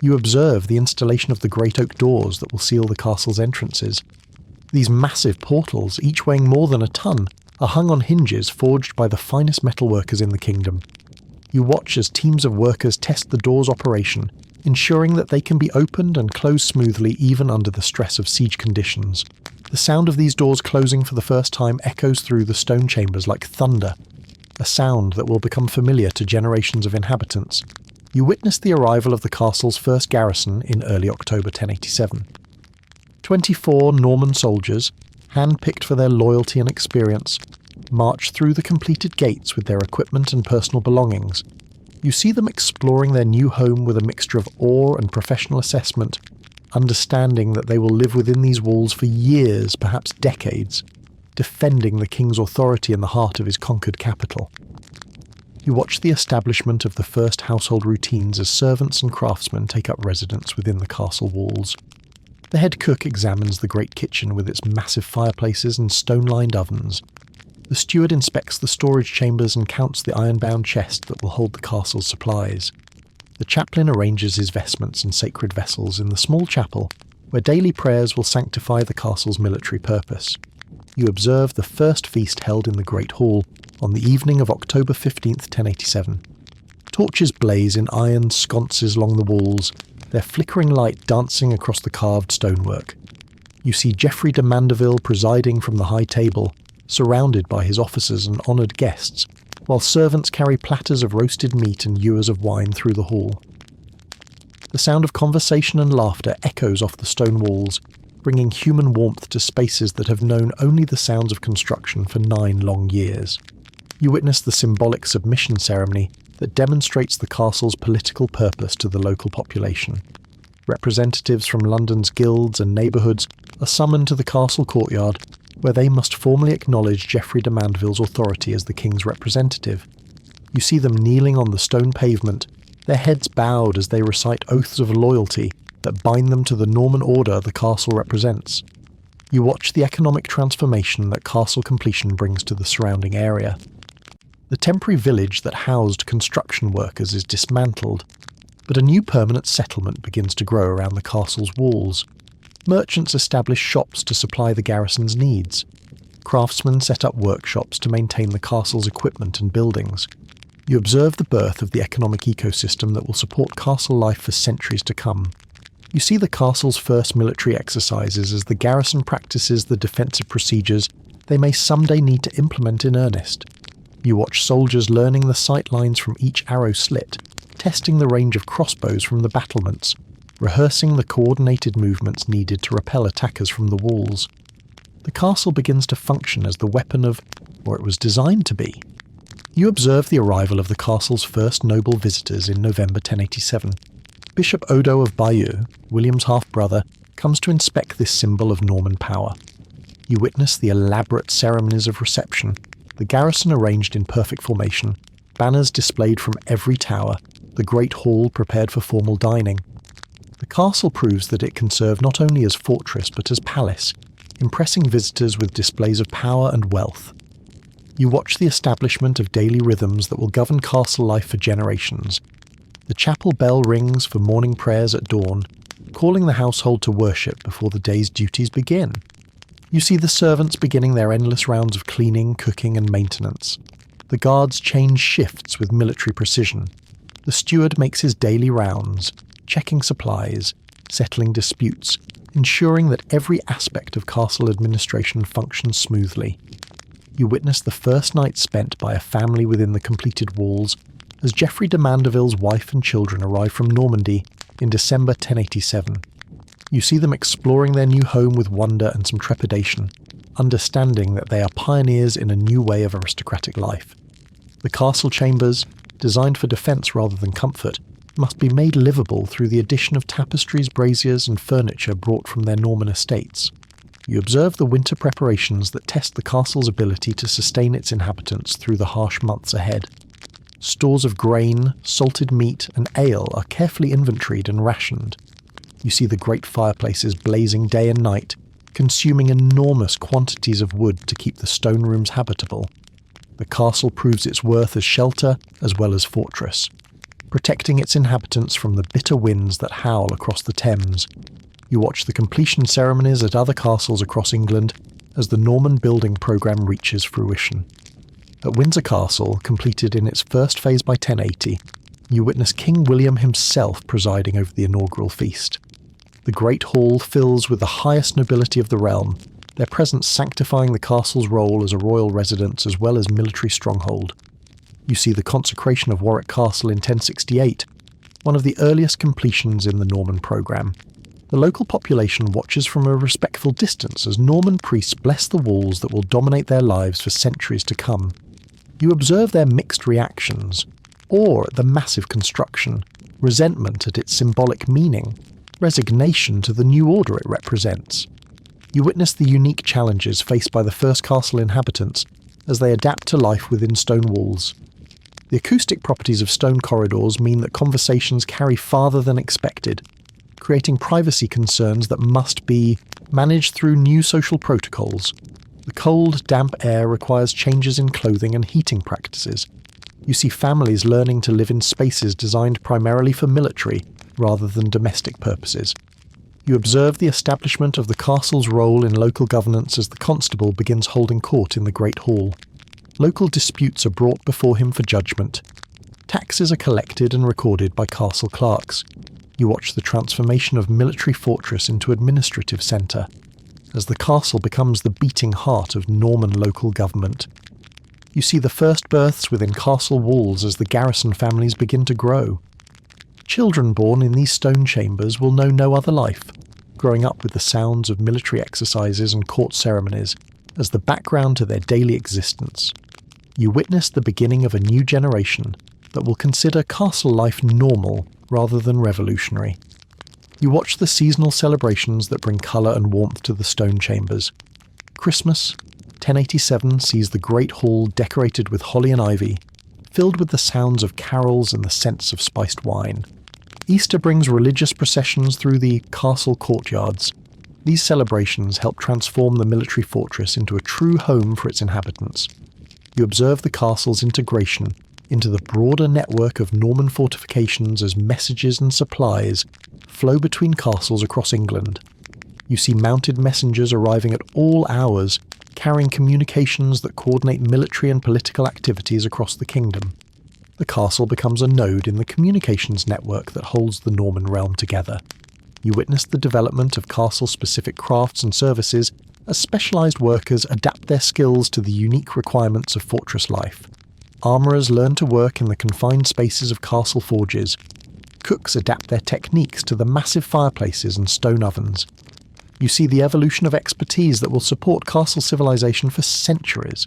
You observe the installation of the great oak doors that will seal the castle's entrances. These massive portals, each weighing more than a ton, are hung on hinges forged by the finest metalworkers in the kingdom. You watch as teams of workers test the doors' operation, ensuring that they can be opened and closed smoothly even under the stress of siege conditions. The sound of these doors closing for the first time echoes through the stone chambers like thunder, a sound that will become familiar to generations of inhabitants. You witness the arrival of the castle's first garrison in early October 1087. 24 Norman soldiers, hand-picked for their loyalty and experience, march through the completed gates with their equipment and personal belongings. You see them exploring their new home with a mixture of awe and professional assessment, understanding that they will live within these walls for years, perhaps decades, defending the king's authority in the heart of his conquered capital. You watch the establishment of the first household routines as servants and craftsmen take up residence within the castle walls. The head cook examines the great kitchen with its massive fireplaces and stone-lined ovens. The steward inspects the storage chambers and counts the iron-bound chest that will hold the castle's supplies. The chaplain arranges his vestments and sacred vessels in the small chapel, where daily prayers will sanctify the castle's military purpose. You observe the first feast held in the Great Hall on the evening of October 15th, 1087. Torches blaze in iron sconces along the walls, their flickering light dancing across the carved stonework. You see Geoffrey de Mandeville presiding from the high table, surrounded by his officers and honoured guests, while servants carry platters of roasted meat and ewers of wine through the hall. The sound of conversation and laughter echoes off the stone walls, bringing human warmth to spaces that have known only the sounds of construction for 9 long years. You witness the symbolic submission ceremony that demonstrates the castle's political purpose to the local population. Representatives from London's guilds and neighbourhoods are summoned to the castle courtyard, where they must formally acknowledge Geoffrey de Mandeville's authority as the king's representative. You see them kneeling on the stone pavement, their heads bowed as they recite oaths of loyalty that bind them to the Norman order the castle represents. You watch the economic transformation that castle completion brings to the surrounding area. The temporary village that housed construction workers is dismantled, but a new permanent settlement begins to grow around the castle's walls. Merchants establish shops to supply the garrison's needs. Craftsmen set up workshops to maintain the castle's equipment and buildings. You observe the birth of the economic ecosystem that will support castle life for centuries to come. You see the castle's first military exercises as the garrison practices the defensive procedures they may someday need to implement in earnest. You watch soldiers learning the sight lines from each arrow slit, testing the range of crossbows from the battlements, rehearsing the coordinated movements needed to repel attackers from the walls. The castle begins to function as the weapon of, or it was designed to be. You observe the arrival of the castle's first noble visitors in November 1087. Bishop Odo of Bayeux, William's half-brother, comes to inspect this symbol of Norman power. You witness the elaborate ceremonies of reception, the garrison arranged in perfect formation, banners displayed from every tower, the great hall prepared for formal dining. The castle proves that it can serve not only as fortress but as palace, impressing visitors with displays of power and wealth. You watch the establishment of daily rhythms that will govern castle life for generations. The chapel bell rings for morning prayers at dawn, calling the household to worship before the day's duties begin. You see the servants beginning their endless rounds of cleaning, cooking and maintenance. The guards change shifts with military precision. The steward makes his daily rounds, checking supplies, settling disputes, ensuring that every aspect of castle administration functions smoothly. You witness the first night spent by a family within the completed walls as Geoffrey de Mandeville's wife and children arrive from Normandy in December 1087. You see them exploring their new home with wonder and some trepidation, understanding that they are pioneers in a new way of aristocratic life. The castle chambers, designed for defence rather than comfort, must be made livable through the addition of tapestries, braziers and furniture brought from their Norman estates. You observe the winter preparations that test the castle's ability to sustain its inhabitants through the harsh months ahead. Stores of grain, salted meat and ale are carefully inventoried and rationed. You see the great fireplaces blazing day and night, consuming enormous quantities of wood to keep the stone rooms habitable. The castle proves its worth as shelter as well as fortress, protecting its inhabitants from the bitter winds that howl across the Thames. You watch the completion ceremonies at other castles across England as the Norman building programme reaches fruition. At Windsor Castle, completed in its first phase by 1080, you witness King William himself presiding over the inaugural feast. The Great Hall fills with the highest nobility of the realm, their presence sanctifying the castle's role as a royal residence as well as military stronghold. You see the consecration of Warwick Castle in 1068, one of the earliest completions in the Norman programme. The local population watches from a respectful distance as Norman priests bless the walls that will dominate their lives for centuries to come. You observe their mixed reactions, awe at the massive construction, resentment at its symbolic meaning, resignation to the new order it represents. You witness the unique challenges faced by the first castle inhabitants as they adapt to life within stone walls. The acoustic properties of stone corridors mean that conversations carry farther than expected, creating privacy concerns that must be managed through new social protocols. The cold, damp air requires changes in clothing and heating practices. You see families learning to live in spaces designed primarily for military rather than domestic purposes. You observe the establishment of the castle's role in local governance as the constable begins holding court in the Great Hall. Local disputes are brought before him for judgment. Taxes are collected and recorded by castle clerks. You watch the transformation of military fortress into administrative centre, as the castle becomes the beating heart of Norman local government. You see the first births within castle walls as the garrison families begin to grow. Children born in these stone chambers will know no other life, growing up with the sounds of military exercises and court ceremonies as the background to their daily existence. You witness the beginning of a new generation that will consider castle life normal rather than revolutionary. You watch the seasonal celebrations that bring colour and warmth to the stone chambers. Christmas, 1087, sees the Great Hall decorated with holly and ivy, filled with the sounds of carols and the scents of spiced wine. Easter brings religious processions through the castle courtyards. These celebrations help transform the military fortress into a true home for its inhabitants. You observe the castle's integration into the broader network of Norman fortifications as messages and supplies flow between castles across England. You see mounted messengers arriving at all hours, carrying communications that coordinate military and political activities across the kingdom. The castle becomes a node in the communications network that holds the Norman realm together. You witness the development of castle-specific crafts and services as specialised workers adapt their skills to the unique requirements of fortress life. Armourers learn to work in the confined spaces of castle forges. Cooks adapt their techniques to the massive fireplaces and stone ovens. You see the evolution of expertise that will support castle civilization for centuries.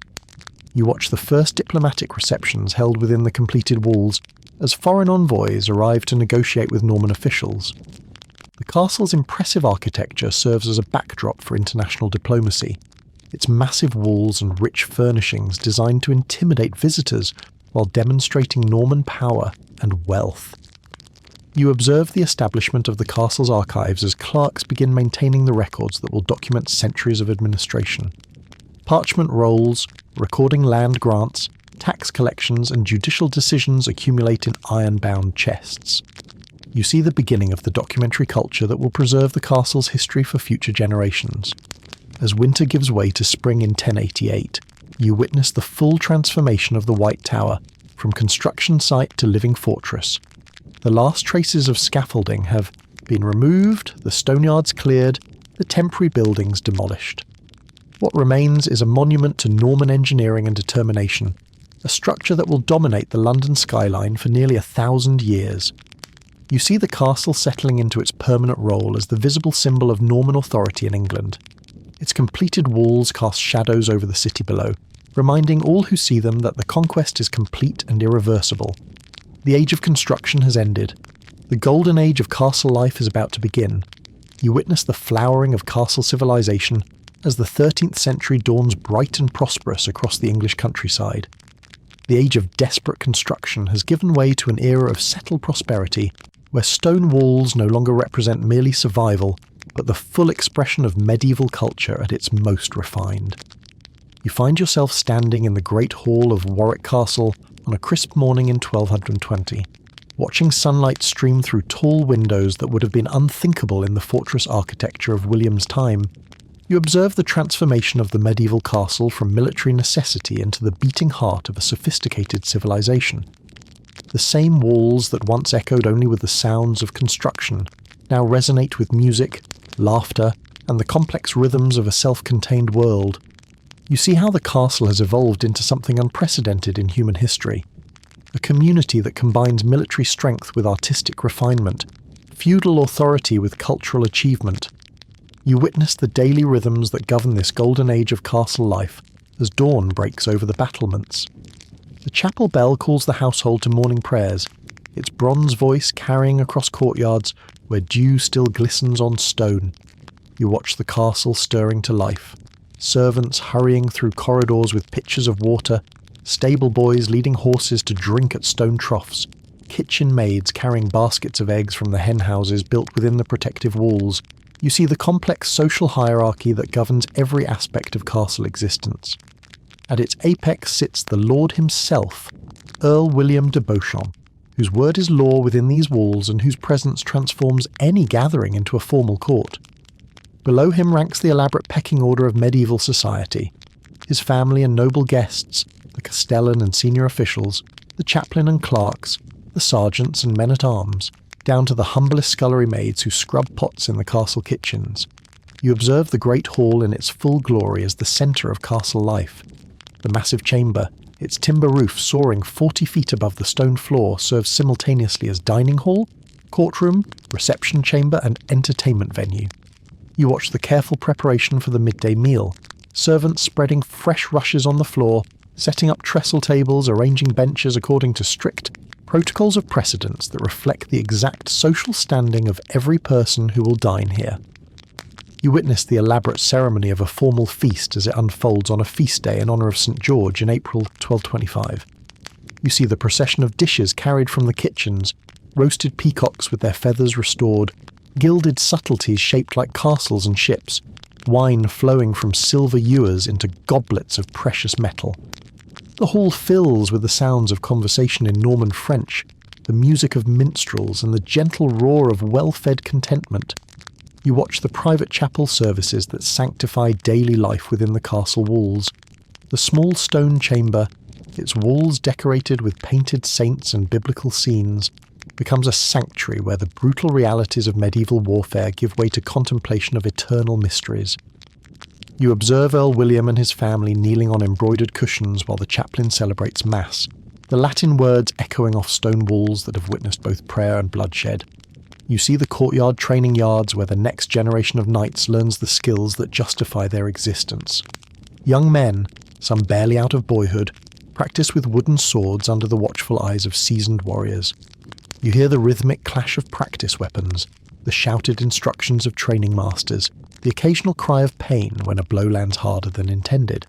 You watch the first diplomatic receptions held within the completed walls as foreign envoys arrive to negotiate with Norman officials. The castle's impressive architecture serves as a backdrop for international diplomacy, its massive walls and rich furnishings designed to intimidate visitors while demonstrating Norman power and wealth. You observe the establishment of the castle's archives as clerks begin maintaining the records that will document centuries of administration. Parchment rolls, recording land grants, tax collections and judicial decisions accumulate in iron-bound chests. You see the beginning of the documentary culture that will preserve the castle's history for future generations. As winter gives way to spring in 1088, you witness the full transformation of the White Tower, from construction site to living fortress. The last traces of scaffolding have been removed, the stoneyards cleared, the temporary buildings demolished. What remains is a monument to Norman engineering and determination, a structure that will dominate the London skyline for nearly 1,000 years. You see the castle settling into its permanent role as the visible symbol of Norman authority in England. Its completed walls cast shadows over the city below, reminding all who see them that the conquest is complete and irreversible. The age of construction has ended. The golden age of castle life is about to begin. You witness the flowering of castle civilization as the 13th century dawns bright and prosperous across the English countryside. The age of desperate construction has given way to an era of settled prosperity, where stone walls no longer represent merely survival, but the full expression of medieval culture at its most refined. You find yourself standing in the great hall of Warwick Castle on a crisp morning in 1220, watching sunlight stream through tall windows that would have been unthinkable in the fortress architecture of William's time. You observe the transformation of the medieval castle from military necessity into the beating heart of a sophisticated civilization. The same walls that once echoed only with the sounds of construction now resonate with music, laughter, and the complex rhythms of a self-contained world. You see how the castle has evolved into something unprecedented in human history. A community that combines military strength with artistic refinement, feudal authority with cultural achievement. You witness the daily rhythms that govern this golden age of castle life as dawn breaks over the battlements. The chapel bell calls the household to morning prayers, its bronze voice carrying across courtyards where dew still glistens on stone. You watch the castle stirring to life, servants hurrying through corridors with pitchers of water, stable boys leading horses to drink at stone troughs, kitchen maids carrying baskets of eggs from the hen houses built within the protective walls. You see the complex social hierarchy that governs every aspect of castle existence. At its apex sits the Lord himself, Earl William de Beauchamp, whose word is law within these walls and whose presence transforms any gathering into a formal court. Below him ranks the elaborate pecking order of medieval society, his family and noble guests, the castellan and senior officials, the chaplain and clerks, the sergeants and men-at-arms, down to the humblest scullery maids who scrub pots in the castle kitchens. You observe the great hall in its full glory as the centre of castle life. The massive chamber, its timber roof soaring 40 feet above the stone floor, serves simultaneously as dining hall, courtroom, reception chamber and entertainment venue. You watch the careful preparation for the midday meal, servants spreading fresh rushes on the floor, setting up trestle tables, arranging benches according to strict protocols of precedence that reflect the exact social standing of every person who will dine here. You witness the elaborate ceremony of a formal feast as it unfolds on a feast day in honour of St. George in April 1225. You see the procession of dishes carried from the kitchens, roasted peacocks with their feathers restored, gilded subtleties shaped like castles and ships, wine flowing from silver ewers into goblets of precious metal. The hall fills with the sounds of conversation in Norman French, the music of minstrels and the gentle roar of well-fed contentment. You watch the private chapel services that sanctify daily life within the castle walls. The small stone chamber, its walls decorated with painted saints and biblical scenes, becomes a sanctuary where the brutal realities of medieval warfare give way to contemplation of eternal mysteries. You observe Earl William and his family kneeling on embroidered cushions while the chaplain celebrates Mass, the Latin words echoing off stone walls that have witnessed both prayer and bloodshed. You see the courtyard training yards where the next generation of knights learns the skills that justify their existence. Young men, some barely out of boyhood, practice with wooden swords under the watchful eyes of seasoned warriors. You hear the rhythmic clash of practice weapons, the shouted instructions of training masters, the occasional cry of pain when a blow lands harder than intended.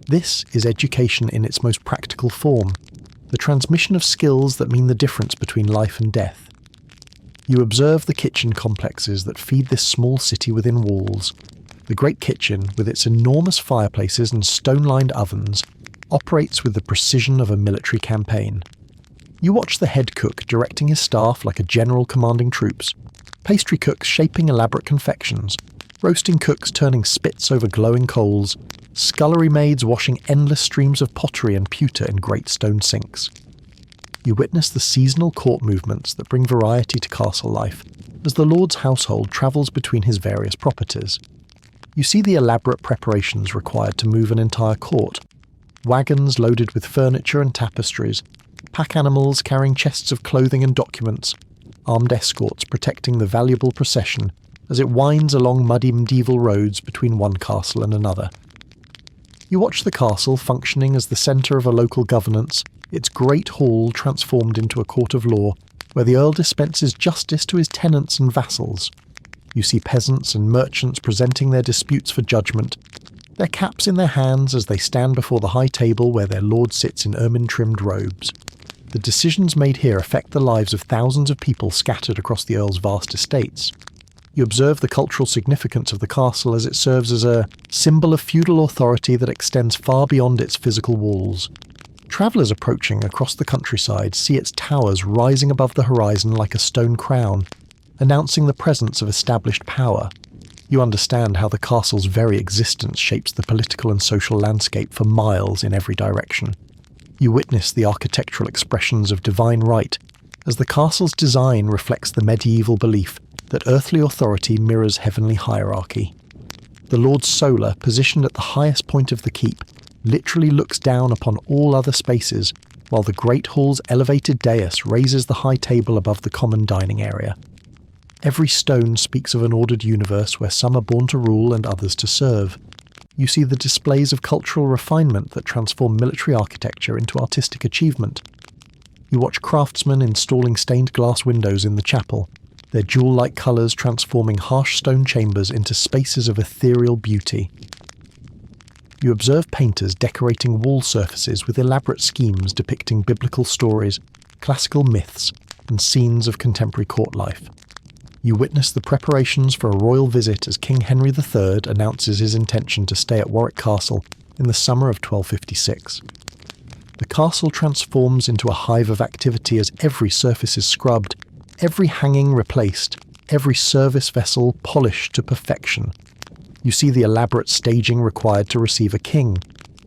This is education in its most practical form, the transmission of skills that mean the difference between life and death. You observe the kitchen complexes that feed this small city within walls. The great kitchen, with its enormous fireplaces and stone-lined ovens, operates with the precision of a military campaign. You watch the head cook directing his staff like a general commanding troops, pastry cooks shaping elaborate confections, roasting cooks turning spits over glowing coals, scullery maids washing endless streams of pottery and pewter in great stone sinks. You witness the seasonal court movements that bring variety to castle life as the lord's household travels between his various properties. You see the elaborate preparations required to move an entire court, wagons loaded with furniture and tapestries, pack animals carrying chests of clothing and documents, armed escorts protecting the valuable procession as it winds along muddy medieval roads between one castle and another. You watch the castle functioning as the centre of a local governance, its great hall transformed into a court of law, where the Earl dispenses justice to his tenants and vassals. You see peasants and merchants presenting their disputes for judgment, their caps in their hands as they stand before the high table where their lord sits in ermine-trimmed robes. The decisions made here affect the lives of thousands of people scattered across the Earl's vast estates. You observe the cultural significance of the castle as it serves as a symbol of feudal authority that extends far beyond its physical walls. Travellers approaching across the countryside see its towers rising above the horizon like a stone crown, announcing the presence of established power. You understand how the castle's very existence shapes the political and social landscape for miles in every direction. You witness the architectural expressions of divine right, as the castle's design reflects the medieval belief that earthly authority mirrors heavenly hierarchy. The Lord's solar, positioned at the highest point of the keep, literally looks down upon all other spaces, while the Great Hall's elevated dais raises the high table above the common dining area. Every stone speaks of an ordered universe where some are born to rule and others to serve. You see the displays of cultural refinement that transform military architecture into artistic achievement. You watch craftsmen installing stained glass windows in the chapel, their jewel-like colours transforming harsh stone chambers into spaces of ethereal beauty. You observe painters decorating wall surfaces with elaborate schemes depicting biblical stories, classical myths, and scenes of contemporary court life. You witness the preparations for a royal visit as King Henry III announces his intention to stay at Warwick Castle in the summer of 1256. The castle transforms into a hive of activity as every surface is scrubbed, every hanging replaced, every service vessel polished to perfection. You see the elaborate staging required to receive a king,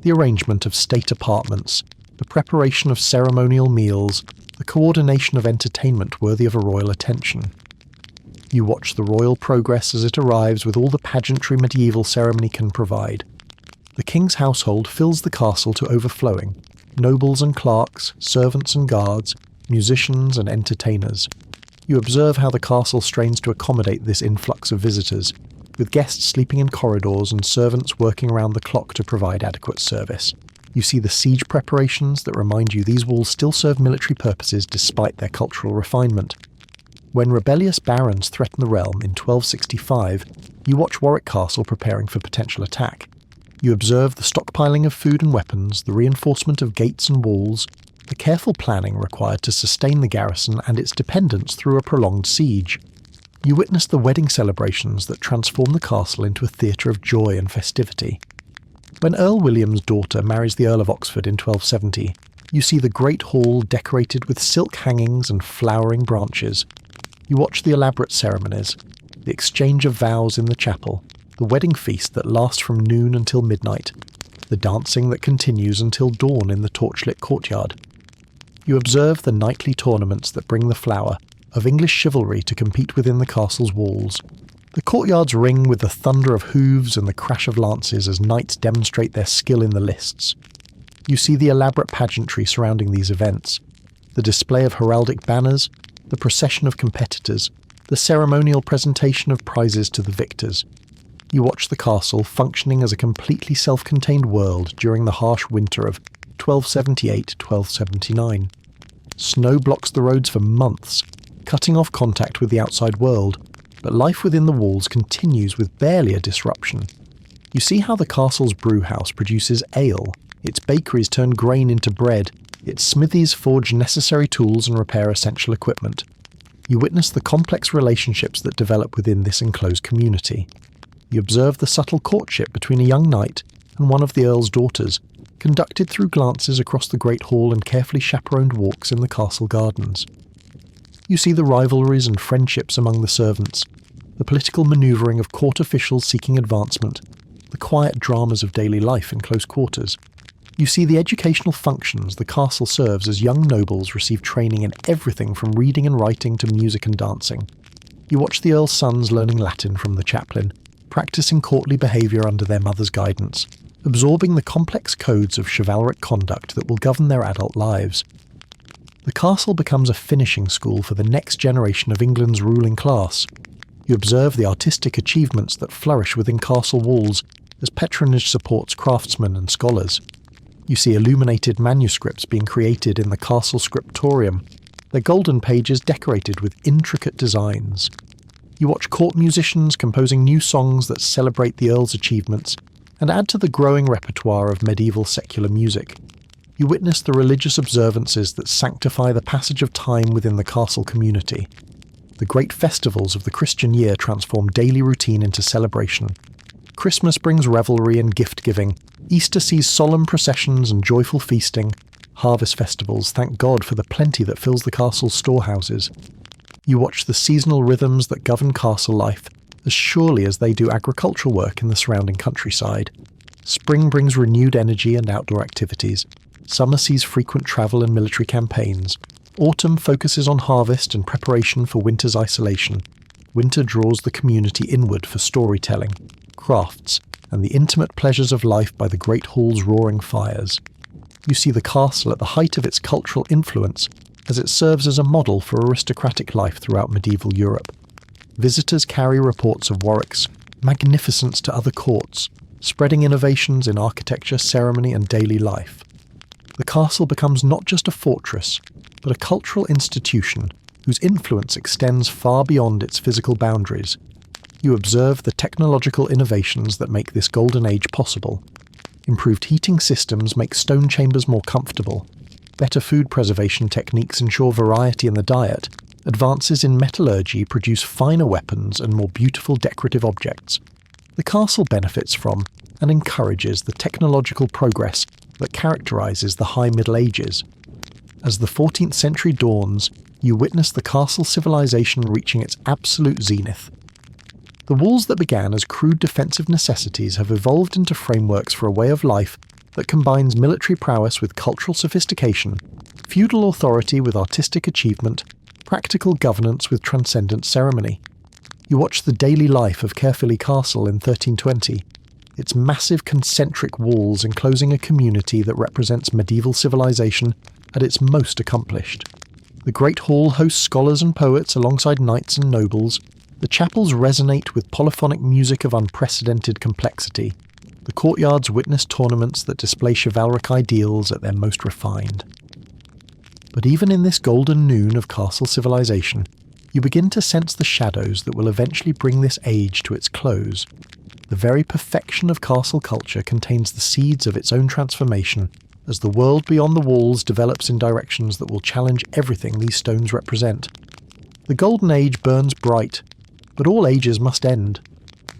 the arrangement of state apartments, the preparation of ceremonial meals, the coordination of entertainment worthy of a royal attention. You watch the royal progress as it arrives with all the pageantry medieval ceremony can provide. The king's household fills the castle to overflowing, nobles and clerks, servants and guards, musicians and entertainers. You observe how the castle strains to accommodate this influx of visitors, with guests sleeping in corridors and servants working around the clock to provide adequate service. You see the siege preparations that remind you these walls still serve military purposes despite their cultural refinement. When rebellious barons threaten the realm in 1265, you watch Warwick Castle preparing for potential attack. You observe the stockpiling of food and weapons, the reinforcement of gates and walls, the careful planning required to sustain the garrison and its dependents through a prolonged siege. You witness the wedding celebrations that transform the castle into a theatre of joy and festivity. When Earl William's daughter marries the Earl of Oxford in 1270, you see the great hall decorated with silk hangings and flowering branches. You watch the elaborate ceremonies, the exchange of vows in the chapel, the wedding feast that lasts from noon until midnight, the dancing that continues until dawn in the torchlit courtyard. You observe the nightly tournaments that bring the flower of English chivalry to compete within the castle's walls. The courtyards ring with the thunder of hooves and the crash of lances as knights demonstrate their skill in the lists. You see the elaborate pageantry surrounding these events, the display of heraldic banners, the procession of competitors, the ceremonial presentation of prizes to the victors. You watch the castle functioning as a completely self-contained world during the harsh winter of 1278-1279. Snow blocks the roads for months, cutting off contact with the outside world, but life within the walls continues with barely a disruption. You see how the castle's brewhouse produces ale, its bakeries turn grain into bread, its smithies forge necessary tools and repair essential equipment. You witness the complex relationships that develop within this enclosed community. You observe the subtle courtship between a young knight and one of the Earl's daughters, conducted through glances across the great hall and carefully chaperoned walks in the castle gardens. You see the rivalries and friendships among the servants, the political manoeuvring of court officials seeking advancement, the quiet dramas of daily life in close quarters. You see the educational functions the castle serves as young nobles receive training in everything from reading and writing to music and dancing. You watch the Earl's sons learning Latin from the chaplain, practicing courtly behaviour under their mother's guidance, absorbing the complex codes of chivalric conduct that will govern their adult lives. The castle becomes a finishing school for the next generation of England's ruling class. You observe the artistic achievements that flourish within castle walls as patronage supports craftsmen and scholars. You see illuminated manuscripts being created in the castle scriptorium, their golden pages decorated with intricate designs. You watch court musicians composing new songs that celebrate the Earl's achievements and add to the growing repertoire of medieval secular music. You witness the religious observances that sanctify the passage of time within the castle community. The great festivals of the Christian year transform daily routine into celebration. Christmas brings revelry and gift-giving. Easter sees solemn processions and joyful feasting. Harvest festivals thank God for the plenty that fills the castle's storehouses. You watch the seasonal rhythms that govern castle life as surely as they do agricultural work in the surrounding countryside. Spring brings renewed energy and outdoor activities. Summer sees frequent travel and military campaigns. Autumn focuses on harvest and preparation for winter's isolation. Winter draws the community inward for storytelling, crafts, and the intimate pleasures of life by the great hall's roaring fires. You see the castle at the height of its cultural influence as it serves as a model for aristocratic life throughout medieval Europe. Visitors carry reports of Warwick's magnificence to other courts, spreading innovations in architecture, ceremony, and daily life. The castle becomes not just a fortress, but a cultural institution whose influence extends far beyond its physical boundaries. You observe the technological innovations that make this golden age possible. Improved heating systems make stone chambers more comfortable. Better food preservation techniques ensure variety in the diet. Advances in metallurgy produce finer weapons and more beautiful decorative objects. The castle benefits from and encourages the technological progress that characterises the High Middle Ages. As the 14th century dawns, you witness the castle civilization reaching its absolute zenith. The walls that began as crude defensive necessities have evolved into frameworks for a way of life that combines military prowess with cultural sophistication, feudal authority with artistic achievement, practical governance with transcendent ceremony. You watch the daily life of Caerphilly Castle in 1320, its massive concentric walls enclosing a community that represents medieval civilization at its most accomplished. The great hall hosts scholars and poets alongside knights and nobles. The chapels resonate with polyphonic music of unprecedented complexity. The courtyards witness tournaments that display chivalric ideals at their most refined. But even in this golden noon of castle civilization, you begin to sense the shadows that will eventually bring this age to its close. The very perfection of castle culture contains the seeds of its own transformation as the world beyond the walls develops in directions that will challenge everything these stones represent. The golden age burns bright, but all ages must end.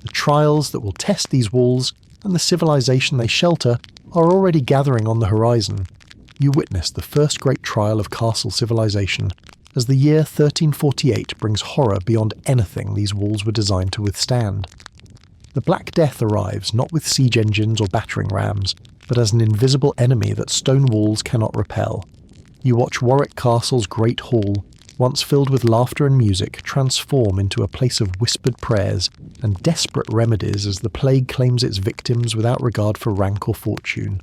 The trials that will test these walls and the civilization they shelter are already gathering on the horizon. You witness the first great trial of castle civilization as the year 1348 brings horror beyond anything these walls were designed to withstand. The Black Death arrives not with siege engines or battering rams, but as an invisible enemy that stone walls cannot repel. You watch Warwick Castle's great hall, once filled with laughter and music, transform into a place of whispered prayers and desperate remedies as the plague claims its victims without regard for rank or fortune.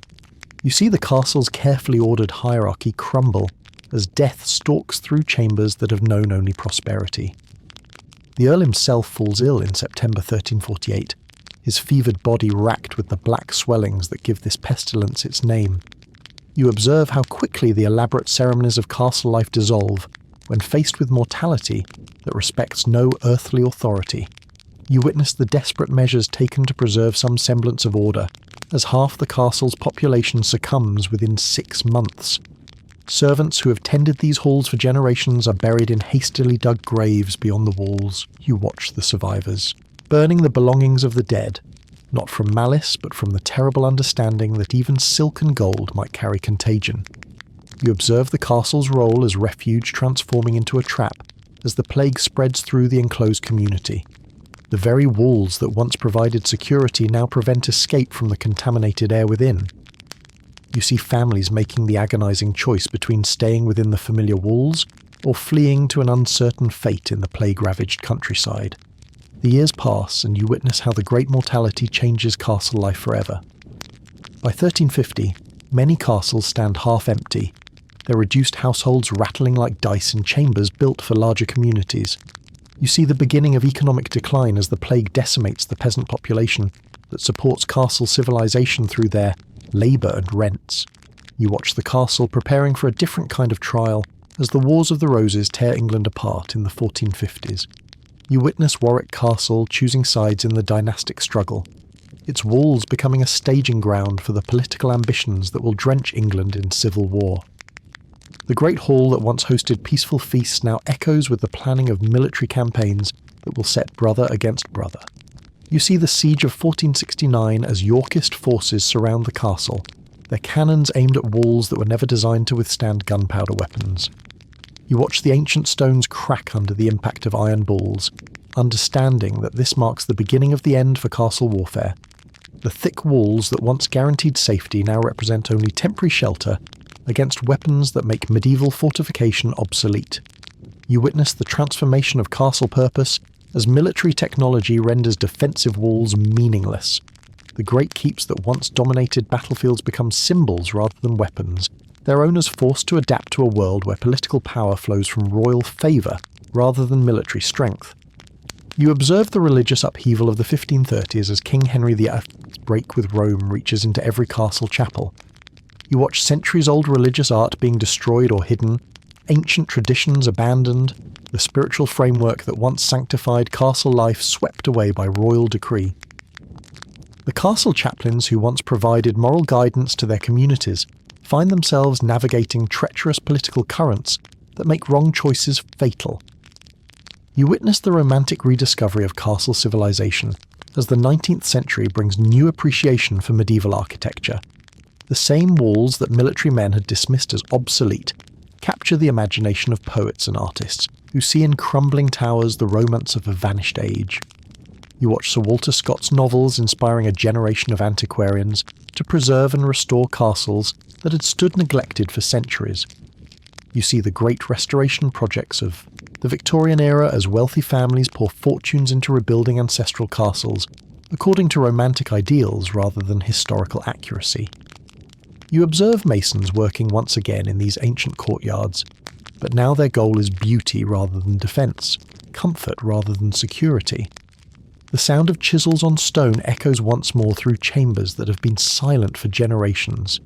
You see the castle's carefully ordered hierarchy crumble as death stalks through chambers that have known only prosperity. The Earl himself falls ill in September 1348, his fevered body racked with the black swellings that give this pestilence its name. You observe how quickly the elaborate ceremonies of castle life dissolve when faced with mortality that respects no earthly authority. You witness the desperate measures taken to preserve some semblance of order, as half the castle's population succumbs within 6 months. Servants who have tended these halls for generations are buried in hastily dug graves beyond the walls. You watch the survivors, burning the belongings of the dead, not from malice but from the terrible understanding that even silk and gold might carry contagion. You observe the castle's role as refuge transforming into a trap as the plague spreads through the enclosed community. The very walls that once provided security now prevent escape from the contaminated air within. You see families making the agonizing choice between staying within the familiar walls or fleeing to an uncertain fate in the plague-ravaged countryside. The years pass, and you witness how the great mortality changes castle life forever. By 1350, many castles stand half-empty, their reduced households rattling like dice in chambers built for larger communities. You see the beginning of economic decline as the plague decimates the peasant population that supports castle civilization through their labour and rents. You watch the castle preparing for a different kind of trial as the Wars of the Roses tear England apart in the 1450s. You witness Warwick Castle choosing sides in the dynastic struggle, its walls becoming a staging ground for the political ambitions that will drench England in civil war. The great hall that once hosted peaceful feasts now echoes with the planning of military campaigns that will set brother against brother. You see the siege of 1469 as Yorkist forces surround the castle, their cannons aimed at walls that were never designed to withstand gunpowder weapons. You watch the ancient stones crack under the impact of iron balls, understanding that this marks the beginning of the end for castle warfare. The thick walls that once guaranteed safety now represent only temporary shelter against weapons that make medieval fortification obsolete. You witness the transformation of castle purpose as military technology renders defensive walls meaningless. The great keeps that once dominated battlefields become symbols rather than weapons, their owners forced to adapt to a world where political power flows from royal favour rather than military strength. You observe the religious upheaval of the 1530s as King Henry VII's break with Rome reaches into every castle chapel. You watch centuries-old religious art being destroyed or hidden, ancient traditions abandoned, the spiritual framework that once sanctified castle life swept away by royal decree. The castle chaplains who once provided moral guidance to their communities find themselves navigating treacherous political currents that make wrong choices fatal. You witness the romantic rediscovery of castle civilization as the 19th century brings new appreciation for medieval architecture. The same walls that military men had dismissed as obsolete capture the imagination of poets and artists who see in crumbling towers the romance of a vanished age. You watch Sir Walter Scott's novels inspiring a generation of antiquarians to preserve and restore castles that had stood neglected for centuries. You see the great restoration projects of the Victorian era as wealthy families pour fortunes into rebuilding ancestral castles, according to romantic ideals rather than historical accuracy. You observe masons working once again in these ancient courtyards, but now their goal is beauty rather than defence, comfort rather than security. The sound of chisels on stone echoes once more through chambers that have been silent for generations.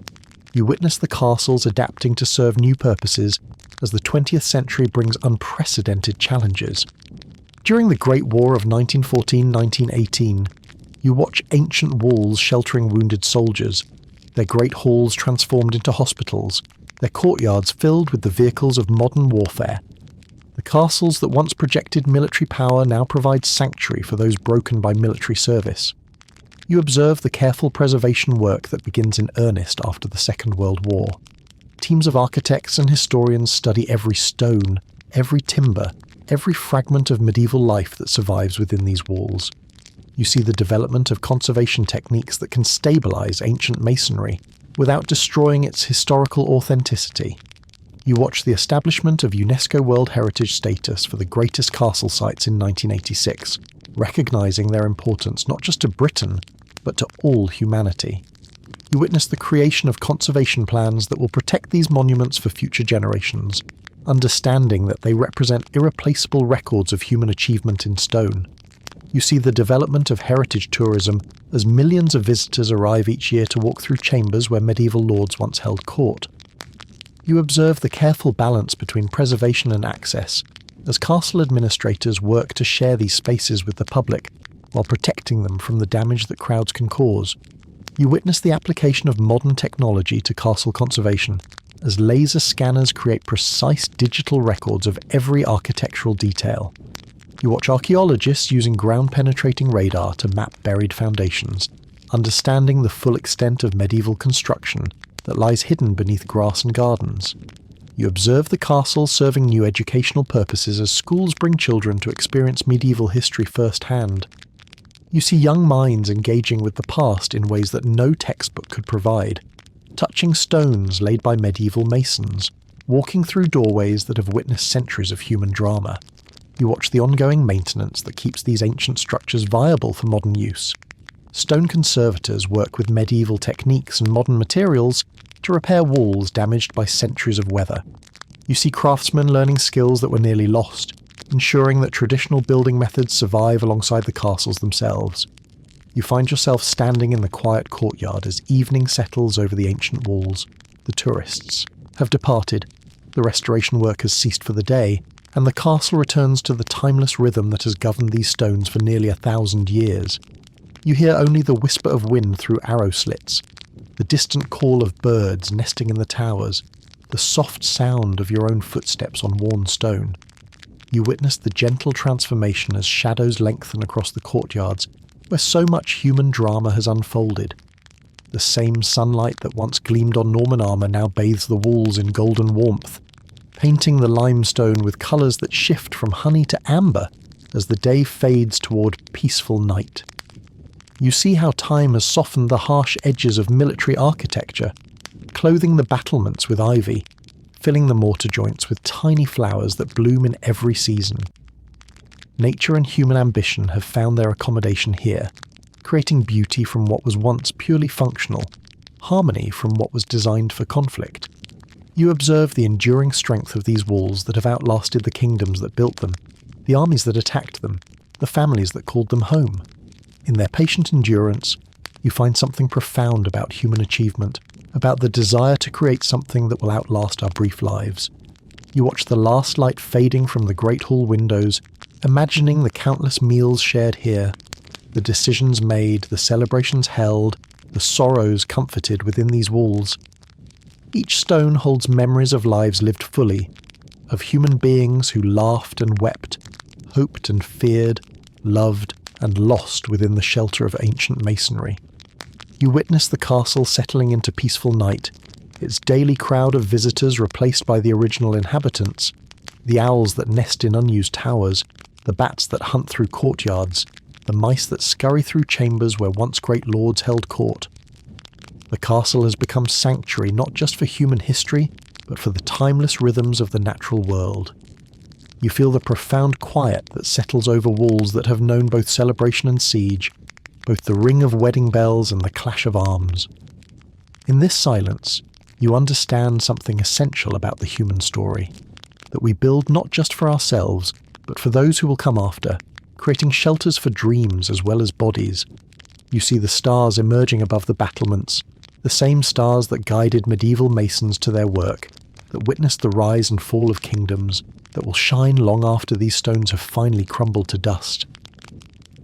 You witness the castles adapting to serve new purposes as the 20th century brings unprecedented challenges. During the Great War of 1914-1918, you watch ancient walls sheltering wounded soldiers, their great halls transformed into hospitals, their courtyards filled with the vehicles of modern warfare. The castles that once projected military power now provide sanctuary for those broken by military service. You observe the careful preservation work that begins in earnest after the Second World War. Teams of architects and historians study every stone, every timber, every fragment of medieval life that survives within these walls. You see the development of conservation techniques that can stabilize ancient masonry without destroying its historical authenticity. You watch the establishment of UNESCO World Heritage status for the greatest castle sites in 1986, recognizing their importance not just to Britain, but to all humanity. You witness the creation of conservation plans that will protect these monuments for future generations, understanding that they represent irreplaceable records of human achievement in stone. You see the development of heritage tourism as millions of visitors arrive each year to walk through chambers where medieval lords once held court. You observe the careful balance between preservation and access, as castle administrators work to share these spaces with the public while protecting them from the damage that crowds can cause. You witness the application of modern technology to castle conservation, as laser scanners create precise digital records of every architectural detail. You watch archaeologists using ground-penetrating radar to map buried foundations, understanding the full extent of medieval construction that lies hidden beneath grass and gardens. You observe the castle serving new educational purposes as schools bring children to experience medieval history firsthand. You see young minds engaging with the past in ways that no textbook could provide, touching stones laid by medieval masons, walking through doorways that have witnessed centuries of human drama. You watch the ongoing maintenance that keeps these ancient structures viable for modern use. Stone conservators work with medieval techniques and modern materials to repair walls damaged by centuries of weather. You see craftsmen learning skills that were nearly lost, ensuring that traditional building methods survive alongside the castles themselves. You find yourself standing in the quiet courtyard as evening settles over the ancient walls. The tourists have departed, the restoration work has ceased for the day, and the castle returns to the timeless rhythm that has governed these stones for nearly 1,000 years. You hear only the whisper of wind through arrow slits, the distant call of birds nesting in the towers, the soft sound of your own footsteps on worn stone. You witness the gentle transformation as shadows lengthen across the courtyards, where so much human drama has unfolded. The same sunlight that once gleamed on Norman armour now bathes the walls in golden warmth, painting the limestone with colours that shift from honey to amber as the day fades toward peaceful night. You see how time has softened the harsh edges of military architecture, clothing the battlements with ivy, filling the mortar joints with tiny flowers that bloom in every season. Nature and human ambition have found their accommodation here, creating beauty from what was once purely functional, harmony from what was designed for conflict. You observe the enduring strength of these walls that have outlasted the kingdoms that built them, the armies that attacked them, the families that called them home. In their patient endurance, you find something profound about human achievement, about the desire to create something that will outlast our brief lives. You watch the last light fading from the great hall windows, imagining the countless meals shared here, the decisions made, the celebrations held, the sorrows comforted within these walls. Each stone holds memories of lives lived fully, of human beings who laughed and wept, hoped and feared, loved and lost within the shelter of ancient masonry. You witness the castle settling into peaceful night, its daily crowd of visitors replaced by the original inhabitants, the owls that nest in unused towers, the bats that hunt through courtyards, the mice that scurry through chambers where once great lords held court. The castle has become sanctuary not just for human history, but for the timeless rhythms of the natural world. You feel the profound quiet that settles over walls that have known both celebration and siege, both the ring of wedding bells and the clash of arms. In this silence, you understand something essential about the human story, that we build not just for ourselves, but for those who will come after, creating shelters for dreams as well as bodies. You see the stars emerging above the battlements, the same stars that guided medieval masons to their work, that witnessed the rise and fall of kingdoms, that will shine long after these stones have finally crumbled to dust.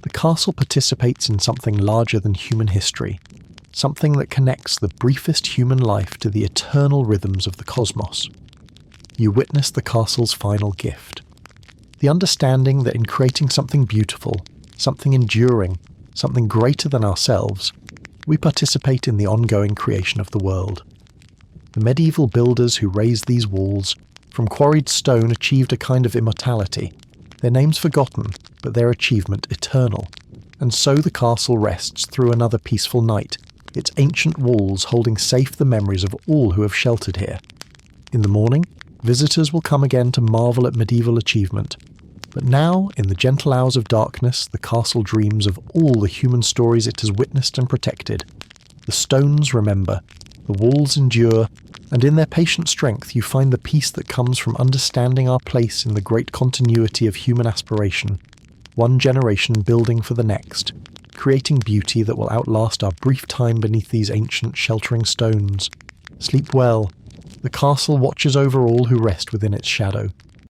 The castle participates in something larger than human history, something that connects the briefest human life to the eternal rhythms of the cosmos. You witness the castle's final gift, the understanding that in creating something beautiful, something enduring, something greater than ourselves, we participate in the ongoing creation of the world. The medieval builders who raised these walls, from quarried stone, achieved a kind of immortality, their names forgotten, but their achievement eternal. And so the castle rests through another peaceful night, its ancient walls holding safe the memories of all who have sheltered here. In the morning, visitors will come again to marvel at medieval achievement. But now, in the gentle hours of darkness, the castle dreams of all the human stories it has witnessed and protected. The stones remember, the walls endure, and in their patient strength you find the peace that comes from understanding our place in the great continuity of human aspiration, one generation building for the next, creating beauty that will outlast our brief time beneath these ancient sheltering stones. Sleep well. The castle watches over all who rest within its shadow.